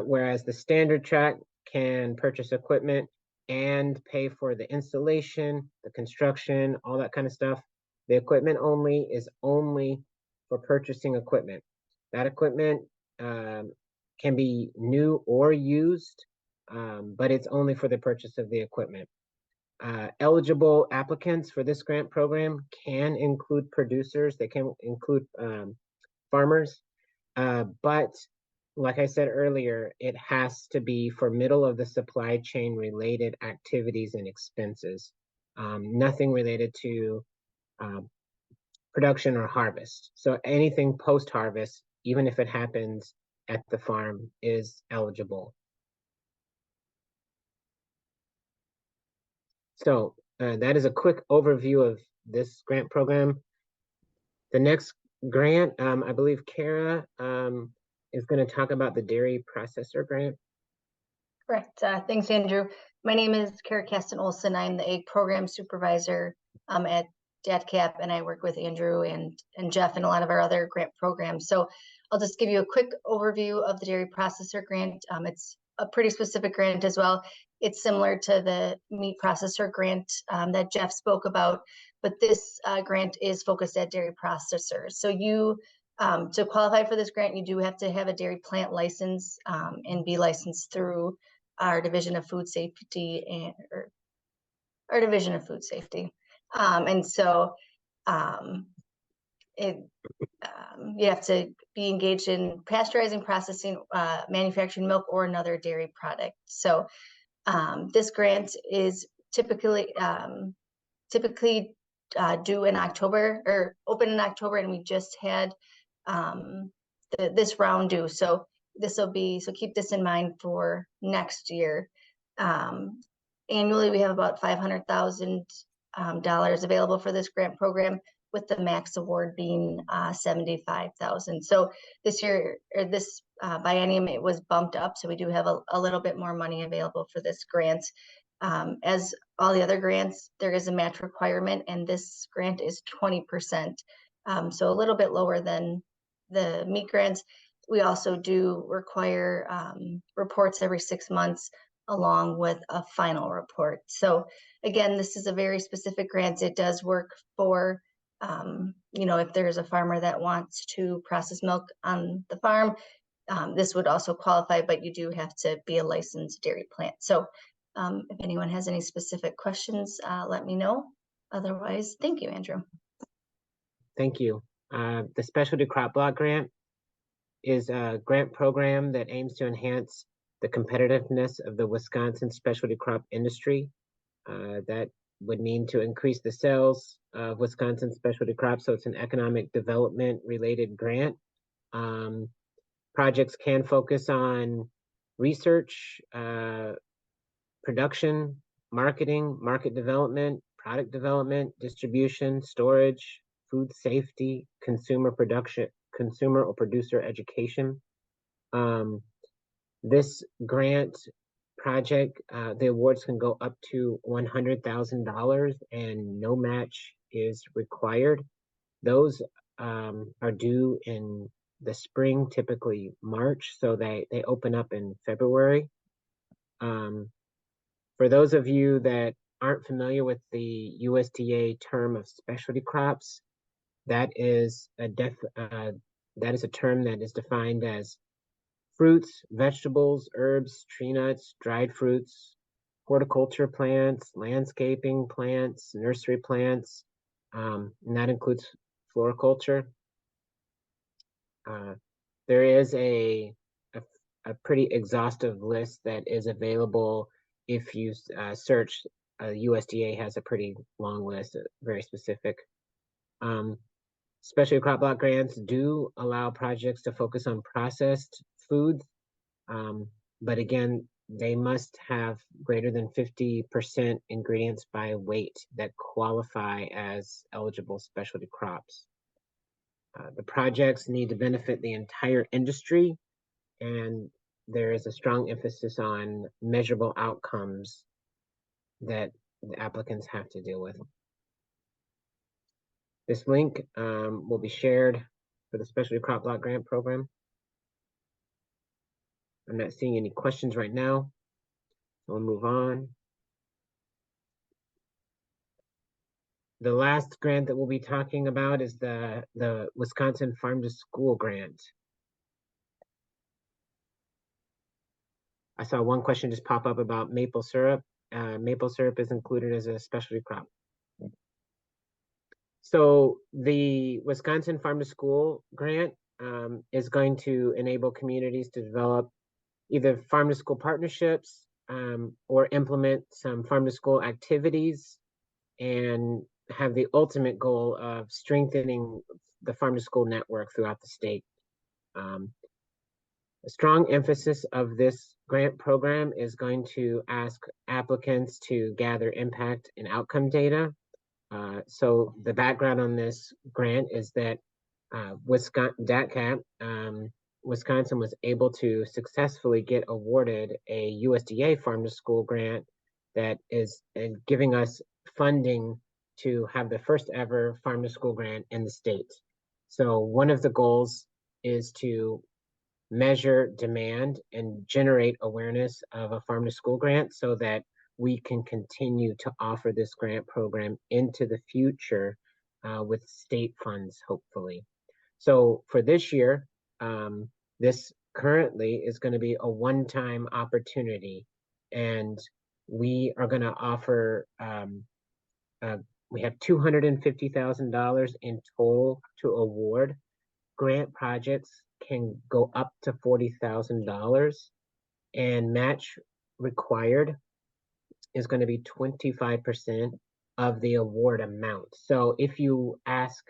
whereas the standard track can purchase equipment and pay for the installation, the construction, all that kind of stuff, the equipment only is only for purchasing equipment. That equipment can be new or used, but it's only for the purchase of the equipment. Eligible applicants for this grant program can include producers, they can include farmers, but like I said earlier, it has to be for middle of the supply chain related activities and expenses, nothing related to production or harvest. So anything post-harvest, even if it happens at the farm, is eligible. So that is a quick overview of this grant program. The next grant, I believe Kara is going to talk about the dairy processor grant. Correct. Thanks, Andrew. My name is Kara Kasten Olson. I'm the egg program supervisor at DADCAP, and I work with Andrew and Jeff and a lot of our other grant programs. So I'll just give you a quick overview of the dairy processor grant. It's a pretty specific grant as well. It's similar to the meat processor grant that Jeff spoke about, but this grant is focused at dairy processors. So you, to qualify for this grant, you do have to have a dairy plant license and be licensed through our Division of Food Safety and our Division of Food Safety. And so you have to be engaged in pasteurizing, processing, manufacturing milk or another dairy product. So this grant is typically due in October or open in October, and we just had this round due. So this will be, so keep this in mind for next year. Annually, we have about $500,000 available for this grant program, with the max award being $75,000. So this year, or this biennium, it was bumped up. So we do have a little bit more money available for this grant. As all the other grants, there is a match requirement, and this grant is 20%. So a little bit lower than the meat grants. We also do require reports every 6 months, along with a final report. So again, this is a very specific grant. It does work for, if there's a farmer that wants to process milk on the farm, this would also qualify, but you do have to be a licensed dairy plant. So if anyone has any specific questions, let me know. Otherwise, thank you, Andrew. Thank you. The Specialty Crop Block Grant is a grant program that aims to enhance the competitiveness of the Wisconsin specialty crop industry. That would mean to increase the sales of Wisconsin specialty crops. So it's an economic development related grant. Projects can focus on research, production, marketing, market development, product development, distribution, storage, food safety, consumer consumer or producer education. This grant project, the awards can go up to $100,000 and no match is required. Those are due in the spring, typically March, so they open up in February. For those of you that aren't familiar with the USDA term of specialty crops, that is a term that is defined as fruits, vegetables, herbs, tree nuts, dried fruits, horticulture plants, landscaping plants, nursery plants, and that includes floriculture. There is a pretty exhaustive list that is available if you search. USDA has a pretty long list, very specific. Specialty crop block grants do allow projects to focus on processed foods, but again, they must have greater than 50% ingredients by weight that qualify as eligible specialty crops. The projects need to benefit the entire industry, and there is a strong emphasis on measurable outcomes that the applicants have to deal with. This link will be shared for the Specialty Crop Block Grant Program. I'm not seeing any questions right now, so we'll move on. The last grant that we'll be talking about is the Wisconsin Farm to School grant. I saw one question just pop up about maple syrup. Maple syrup is included as a specialty crop. So the Wisconsin Farm to School grant is going to enable communities to develop either farm to school partnerships or implement some farm to school activities and have the ultimate goal of strengthening the farm to school network throughout the state. A strong emphasis of this grant program is going to ask applicants to gather impact and outcome data. So the background on this grant is that Wisconsin was able to successfully get awarded a USDA Farm to School grant that is giving us funding to have the first ever Farm to School grant in the state. So one of the goals is to measure demand and generate awareness of a Farm to School grant so that we can continue to offer this grant program into the future with state funds, hopefully. So for this year, this currently is going to be a one-time opportunity, and we are going to offer, we have $250,000 in total to award. Grant projects can go up to $40,000, and match required is going to be 25% of the award amount. So if you ask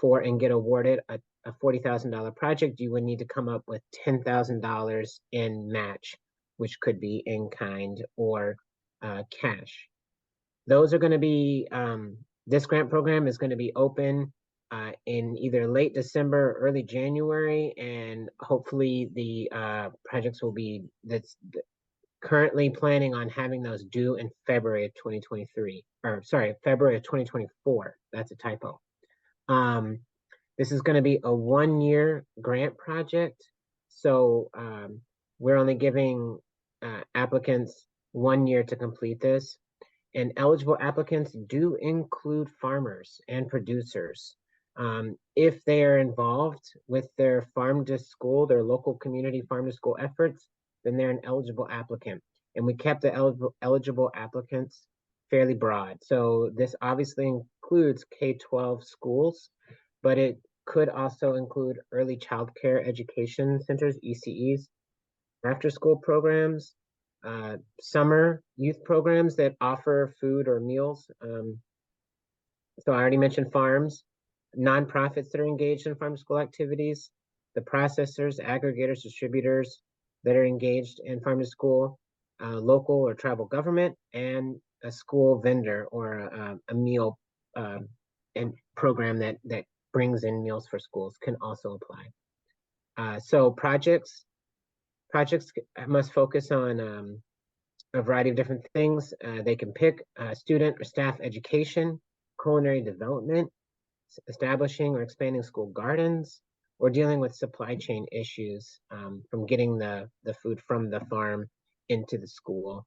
for and get awarded a $40,000 project, you would need to come up with $10,000 in match, which could be in kind or cash. Those are going to be, this grant program is going to be open in either late December or early January, and hopefully the projects will be, that's currently planning on having those due in February of 2023, or sorry, February of 2024. That's a typo. This is going to be a one-year grant project. So we're only giving applicants 1 year to complete this. And eligible applicants do include farmers and producers. If they are involved with their farm to school, their local community farm to school efforts, then they're an eligible applicant. And we kept the eligible applicants fairly broad. So this obviously includes K-12 schools, but it could also include early child care education centers, ECEs, after school programs, summer youth programs that offer food or meals. So I already mentioned farms, nonprofits that are engaged in farm to school activities, the processors, aggregators, distributors that are engaged in farm to school, local or tribal government, and a school vendor or a meal and program that brings in meals for schools can also apply. So projects must focus on a variety of different things. They can pick student or staff education, culinary development, establishing or expanding school gardens, or dealing with supply chain issues from getting the food from the farm into the school.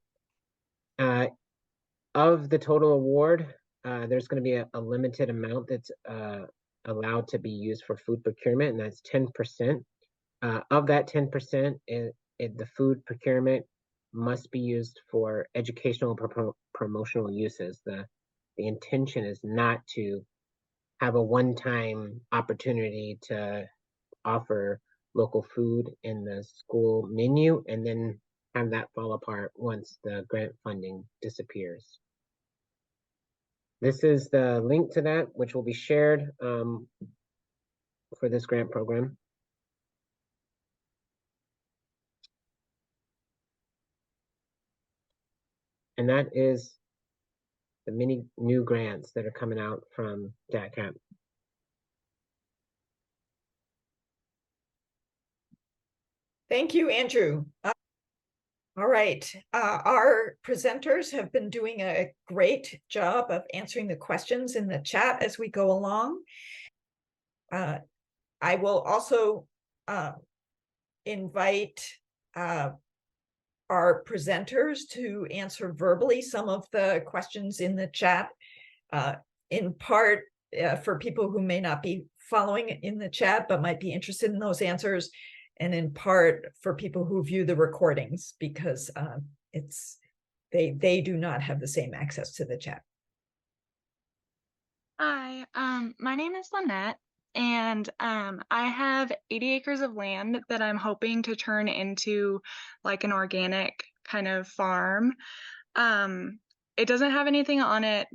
Of the total award, there's going to be a limited amount that's allowed to be used for food procurement, and that's 10%. Of that 10%, the food procurement must be used for educational promotional uses. The intention is not to have a one-time opportunity to offer local food in the school menu and then have that fall apart once the grant funding disappears. This is the link to that, which will be shared for this grant program. And that is the many new grants that are coming out from DATCAP. Thank you, Andrew. All right, our presenters have been doing a great job of answering the questions in the chat as we go along. I will also invite our presenters to answer verbally some of the questions in the chat, in part for people who may not be following in the chat but might be interested in those answers, and in part for people who view the recordings, because they do not have the same access to the chat. Hi, my name is Lynette, and I have 80 acres of land that I'm hoping to turn into like an organic kind of farm. It doesn't have anything on it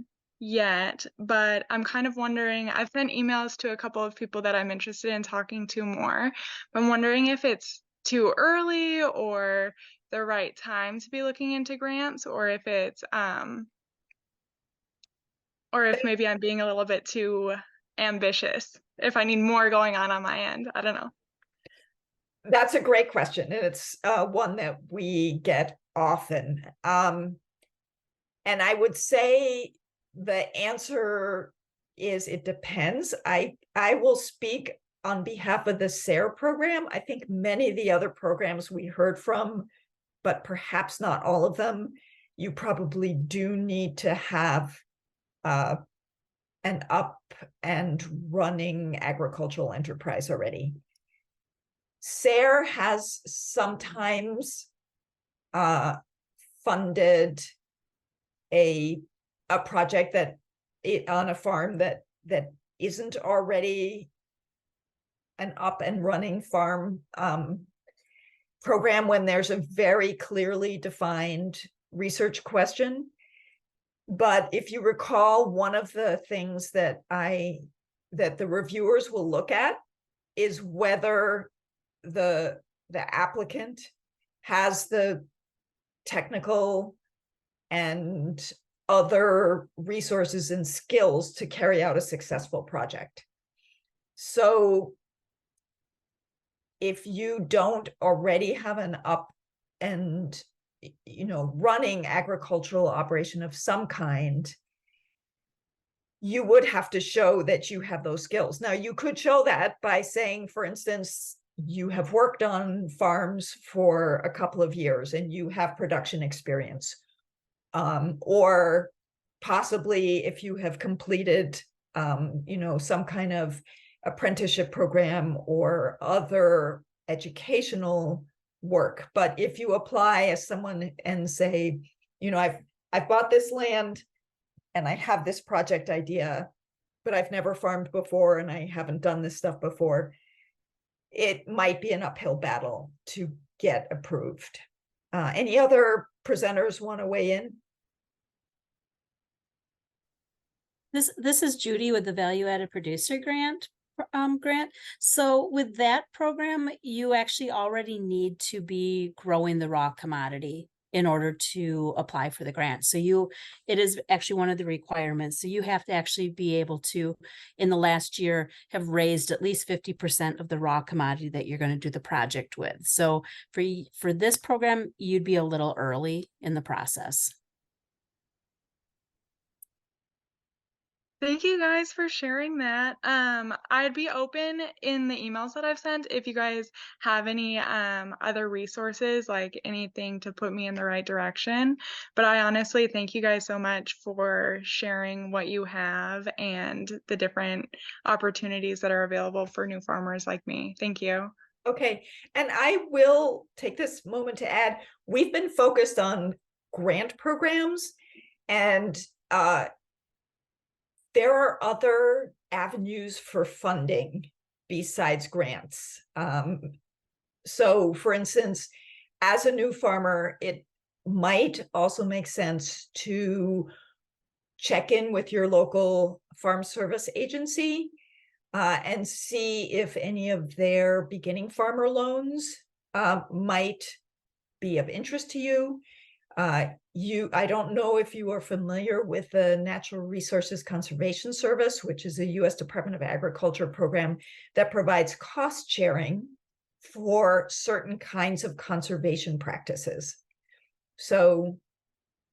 yet, but I'm kind of wondering, I've sent emails to a couple of people that I'm interested in talking to more. I'm wondering if it's too early or the right time to be looking into grants, or if it's or if maybe I'm being a little bit too ambitious, if I need more going on my end. I don't know. That's a great question, and it's one that we get often. And I would say the answer is it depends. I will speak on behalf of the SARE program. I think many of the other programs we heard from, but perhaps not all of them, you probably do need to have an up and running agricultural enterprise already. SARE has sometimes funded a project that on a farm that isn't already an up and running farm program when there's a very clearly defined research question. But if you recall, one of the things that the reviewers will look at is whether the applicant has the technical and other resources and skills to carry out a successful project. So if you don't already have an up and running agricultural operation of some kind, you would have to show that you have those skills. Now, you could show that by saying, for instance, you have worked on farms for a couple of years and you have production experience. Or possibly if you have completed, some kind of apprenticeship program or other educational work. But if you apply as someone and say, I've bought this land and I have this project idea, but I've never farmed before and I haven't done this stuff before, it might be an uphill battle to get approved. Any other presenters want to weigh in? This is Judy with the Value Added Producer Grant. So with that program, you actually already need to be growing the raw commodity in order to apply for the grant. So it is actually one of the requirements. So you have to actually be able to, in the last year, have raised at least 50% of the raw commodity that you're going to do the project with. So for this program, you'd be a little early in the process. Thank you guys for sharing that. I'd be open in the emails that I've sent if you guys have any other resources, like anything to put me in the right direction. But I honestly thank you guys so much for sharing what you have and the different opportunities that are available for new farmers like me. Thank you. Okay, and I will take this moment to add, we've been focused on grant programs, and there are other avenues for funding besides grants. So for instance, as a new farmer, it might also make sense to check in with your local farm service agency and see if any of their beginning farmer loans might be of interest to you. I don't know if you are familiar with the Natural Resources Conservation Service, which is a U.S. Department of Agriculture program that provides cost sharing for certain kinds of conservation practices. So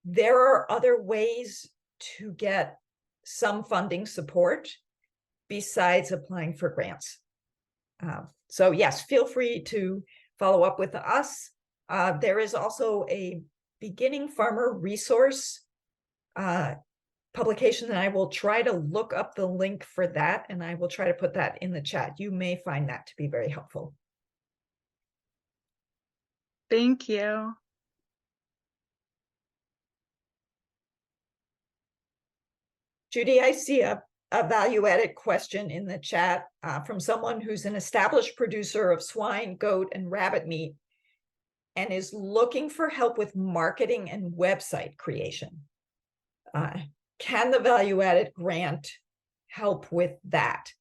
there are other ways to get some funding support besides applying for grants. So yes, feel free to follow up with us. There is also a beginning farmer resource publication, and I will try to look up the link for that, and I will try to put that in the chat. You may find that to be very helpful. Thank you. Judy, I see a value-added question in the chat from someone who's an established producer of swine, goat, and rabbit meat and is looking for help with marketing and website creation. Can the value-added grant help with that?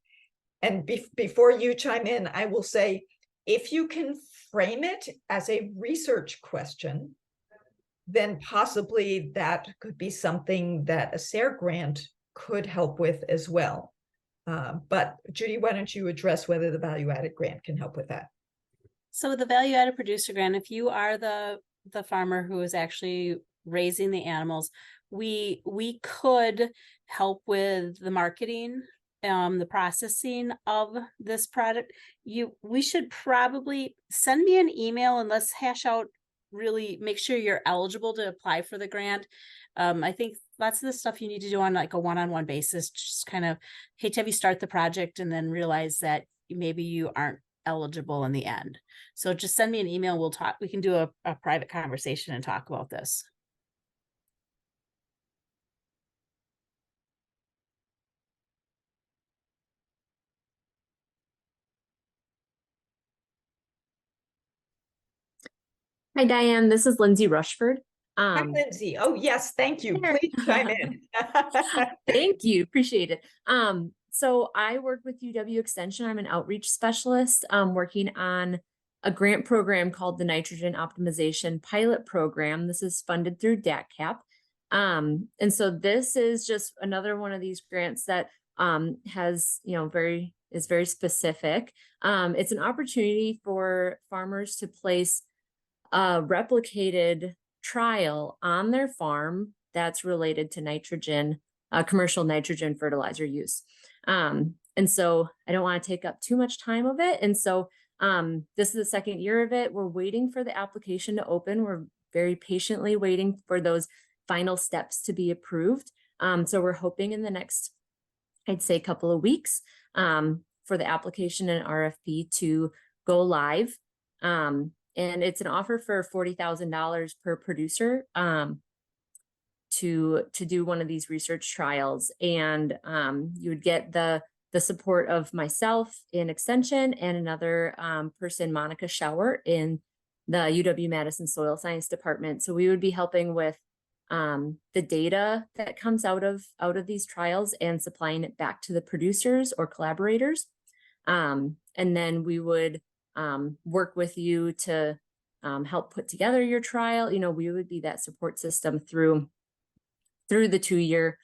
And before you chime in, I will say, if you can frame it as a research question, then possibly that could be something that a SARE grant could help with as well. But Judy, why don't you address whether the value-added grant can help with that? So the value-added producer grant, if you are the farmer who is actually raising the animals, we could help with the marketing, the processing of this product. We should probably send me an email and let's hash out, really make sure you're eligible to apply for the grant. I think lots of the stuff you need to do on like a one-on-one basis, just kind of hate to have you start the project and then realize that maybe you aren't eligible in the end. So just send me an email. We'll talk. We can do a private conversation and talk about this. Hi, Diane. This is Lindsay Rushford. Hi, Lindsay. Oh, yes. Thank you. There. Please chime in. Thank you. Appreciate it. So I work with UW Extension. I'm an outreach specialist working on a grant program called the Nitrogen Optimization Pilot Program. This is funded through DATCAP. And so this is just another one of these grants that has, is very specific. It's an opportunity for farmers to place a replicated trial on their farm that's related to nitrogen, commercial nitrogen fertilizer use. And so I don't want to take up too much time of it. And so this is the second year of it. We're waiting for the application to open. We're very patiently waiting for those final steps to be approved. So we're hoping in the next, I'd say, couple of weeks for the application and RFP to go live. And it's an offer for $40,000 per producer to do one of these research trials. And you would get the support of myself in Extension and another person, Monica Schauer, in the UW-Madison Soil Science Department. So we would be helping with the data that comes out of these trials and supplying it back to the producers or collaborators. And then we would work with you to help put together your trial. You know, we would be that support system through the 2-year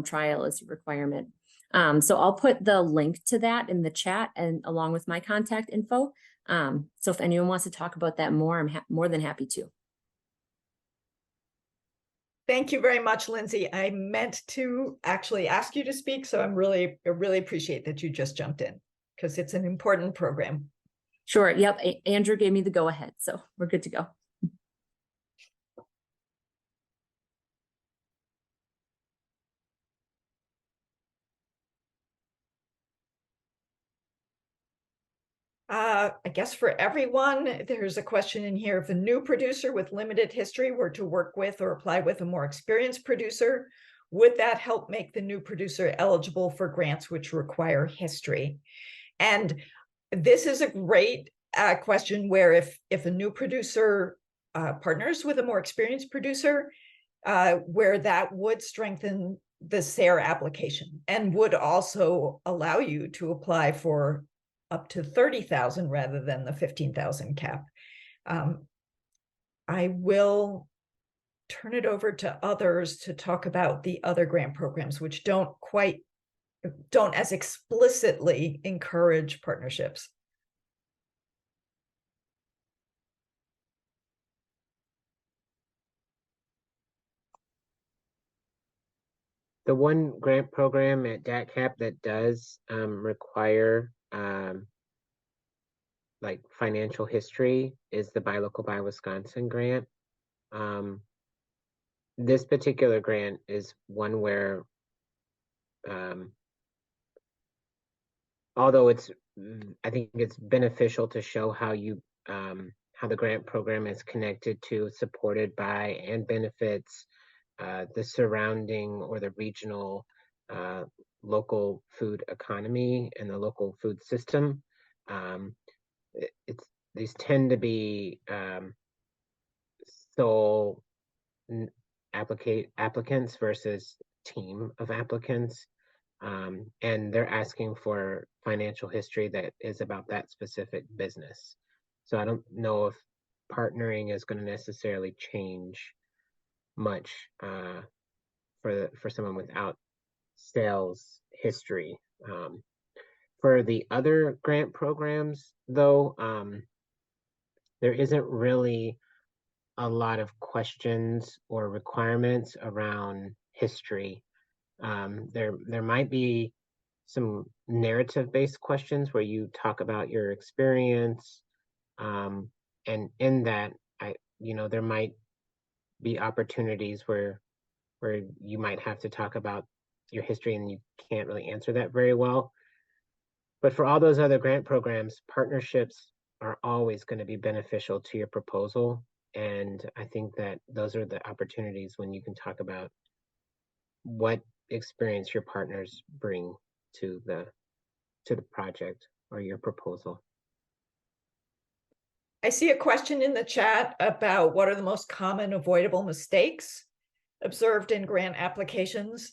trial as a requirement. So I'll put the link to that in the chat and along with my contact info. So if anyone wants to talk about that more, I'm more than happy to. Thank you very much, Lindsay. I meant to actually ask you to speak, so I really appreciate that you just jumped in because it's an important program. Sure. Yep. Andrew gave me the go ahead, so we're good to go. I guess for everyone, there's a question in here. If a new producer with limited history were to work with or apply with a more experienced producer, would that help make the new producer eligible for grants which require history? And this is a great question where if a new producer partners with a more experienced producer, where that would strengthen the SARE application and would also allow you to apply for up to 30,000 rather than the 15,000 cap. I will turn it over to others to talk about the other grant programs, which don't as explicitly encourage partnerships. The one grant program at DATCAP that does require like financial history is the Buy Local Buy Wisconsin grant. This particular grant is one where, although I think it's beneficial to show how the grant program is connected to, supported by, and benefits the surrounding or the regional local food economy and the local food system. These tend to be sole applicants versus team of applicants, and they're asking for financial history that is about that specific business. So I don't know if partnering is going to necessarily change much for someone without sales history. For the other grant programs, though, there isn't really a lot of questions or requirements around history. There might be some narrative-based questions where you talk about your experience, and in that, there might be opportunities where you might have to talk about your history and you can't really answer that very well. But for all those other grant programs, partnerships are always going to be beneficial to your proposal. And I think that those are the opportunities when you can talk about what experience your partners bring to the project or your proposal. I see a question in the chat about what are the most common avoidable mistakes observed in grant applications.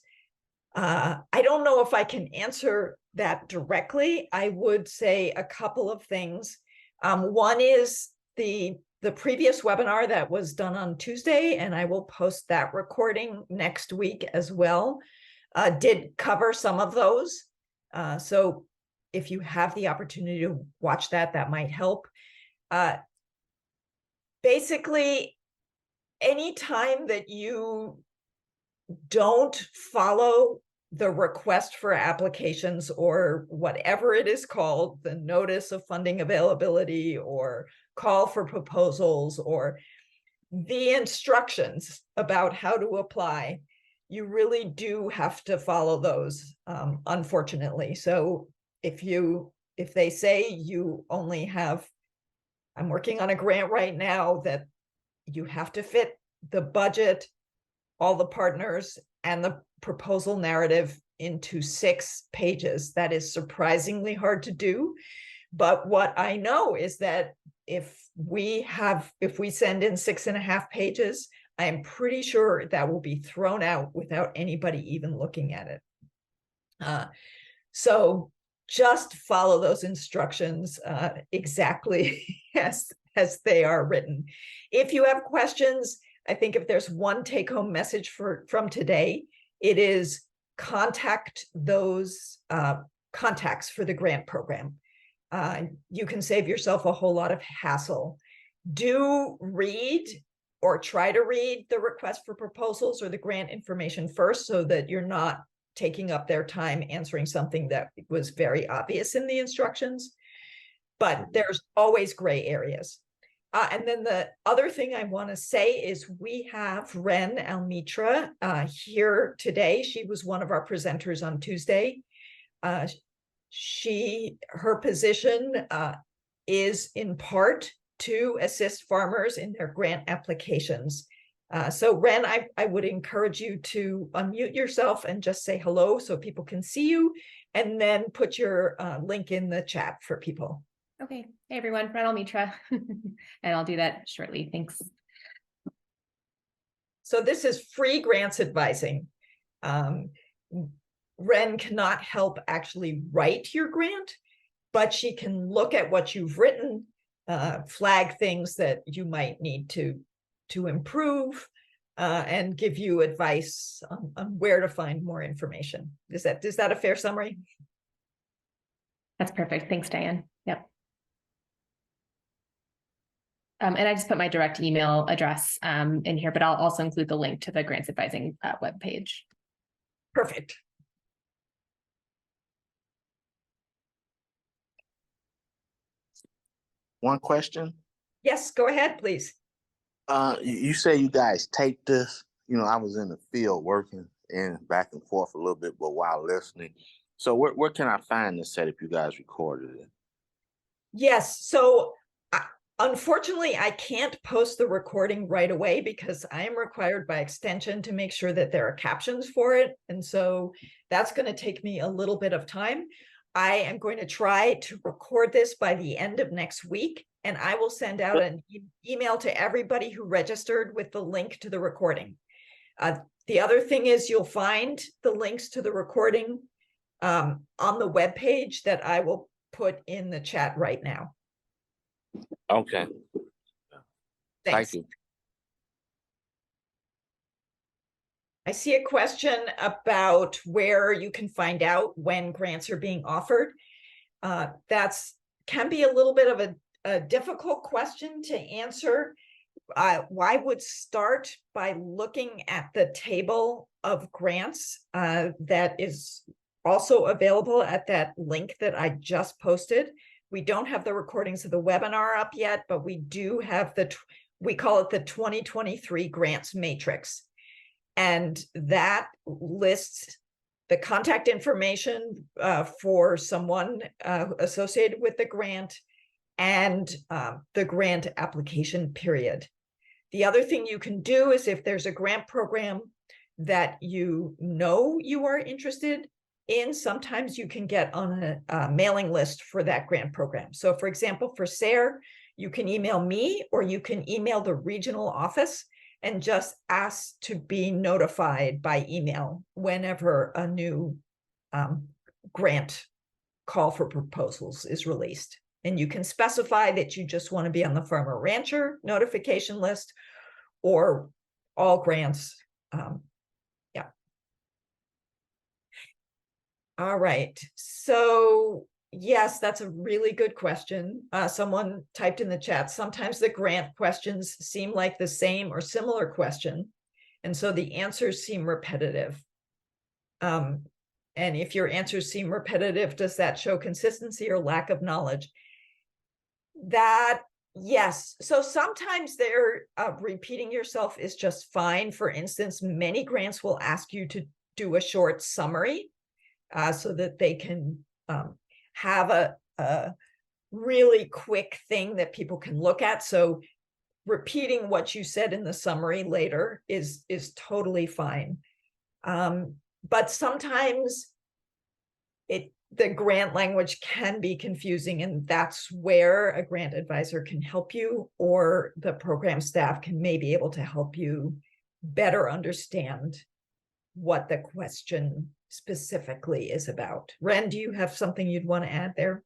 I don't know if I can answer that directly. I would say a couple of things. One is the previous webinar that was done on Tuesday, and I will post that recording next week as well, did cover some of those. So if you have the opportunity to watch that, that might help. Basically, anytime that you don't follow the request for applications or whatever it is called, the notice of funding availability or call for proposals or the instructions about how to apply, you really do have to follow those, unfortunately. So if they say you only have, I'm working on a grant right now that you have to fit the budget, all the partners, and the proposal narrative into 6 pages. That is surprisingly hard to do. But what I know is that if we send in 6.5 pages, I'm pretty sure that will be thrown out without anybody even looking at it. So just follow those instructions exactly as as they are written. If you have questions, I think if there's one take-home message from today, it is contact those contacts for the grant program. You can save yourself a whole lot of hassle. Do read or try to read the request for proposals or the grant information first, so that you're not taking up their time answering something that was very obvious in the instructions. But there's always gray areas. And then the other thing I want to say is we have Ren Almitra here today. She was one of our presenters on Tuesday. Her position is in part to assist farmers in their grant applications. So Ren, I would encourage you to unmute yourself and just say hello so people can see you, and then put your link in the chat for people. Okay. Hey everyone, Ren Almitra, and I'll do that shortly. Thanks. So this is free grants advising. Ren cannot help actually write your grant, but she can look at what you've written, flag things that you might need to improve, and give you advice on where to find more information. Is that a fair summary? That's perfect. Thanks, Diane. Yep. And I just put my direct email address in here, but I'll also include the link to the grants advising webpage. Perfect. One question. Yes, go ahead, please. You say you guys tape this. You know, I was in the field working and back and forth a little bit, but while listening. So where can I find this set if you guys recorded it? Yes, so unfortunately, I can't post the recording right away because I am required by extension to make sure that there are captions for it. And so that's going to take me a little bit of time. I am going to try to record this by the end of next week, and I will send out an email to everybody who registered with the link to the recording. The other thing is you'll find the links to the recording on the webpage that I will put in the chat right now. Okay. Thanks. Thank you. I see a question about where you can find out when grants are being offered. Can be a little bit of a difficult question to answer. I would start by looking at the table of grants that is also available at that link that I just posted. We don't have the recordings of the webinar up yet, but we do have we call it the 2023 grants matrix. And that lists the contact information for someone associated with the grant and the grant application period. The other thing you can do is if there's a grant program that you know you are interested in, sometimes you can get on a mailing list for that grant program. So for example, for SARE, you can email me or you can email the regional office and just ask to be notified by email whenever a new grant call for proposals is released. And you can specify that you just want to be on the farmer rancher notification list or all grants. Yeah. All right. So yes, that's a really good question. Someone typed in the chat, sometimes the grant questions seem like the same or similar question. And so the answers seem repetitive. And if your answers seem repetitive, does that show consistency or lack of knowledge? Yes. So sometimes they're repeating yourself is just fine. For instance, many grants will ask you to do a short summary so that they can have a really quick thing that people can look at. So repeating what you said in the summary later is totally fine. But sometimes the grant language can be confusing, and that's where a grant advisor can help you, or the program staff can maybe able to help you better understand what the question specifically is about. Ren, do you have something you'd want to add there?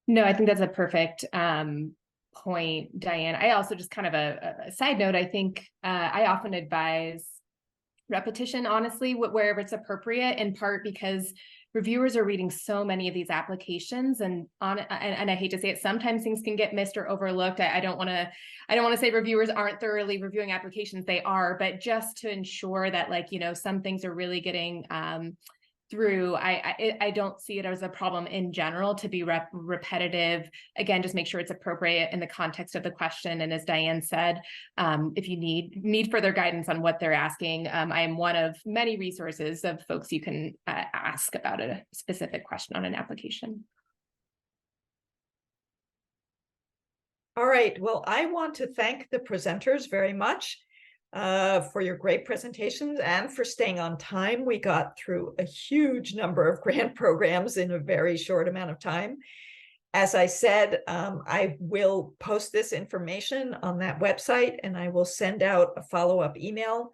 No, I think that's a perfect point, Diane. I also just kind of a side note, I think I often advise repetition, honestly, wherever it's appropriate, in part because reviewers are reading so many of these applications, and I hate to say it, sometimes things can get missed or overlooked. I don't want to say reviewers aren't thoroughly reviewing applications. They are, but just to ensure that, like, you know, some things are really getting through. I don't see it as a problem in general to be repetitive. Again, just make sure it's appropriate in the context of the question. And as Diane said, if you need further guidance on what they're asking, I am one of many resources of folks you can ask about a specific question on an application. All right, well, I want to thank the presenters very much for your great presentations and for staying on time. We got through a huge number of grant programs in a very short amount of time. As I said, I will post this information on that website, and I will send out a follow-up email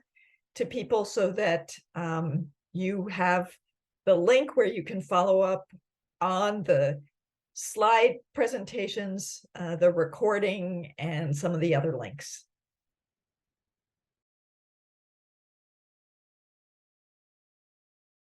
to people so that you have the link where you can follow up on the slide presentations, the recording, and some of the other links.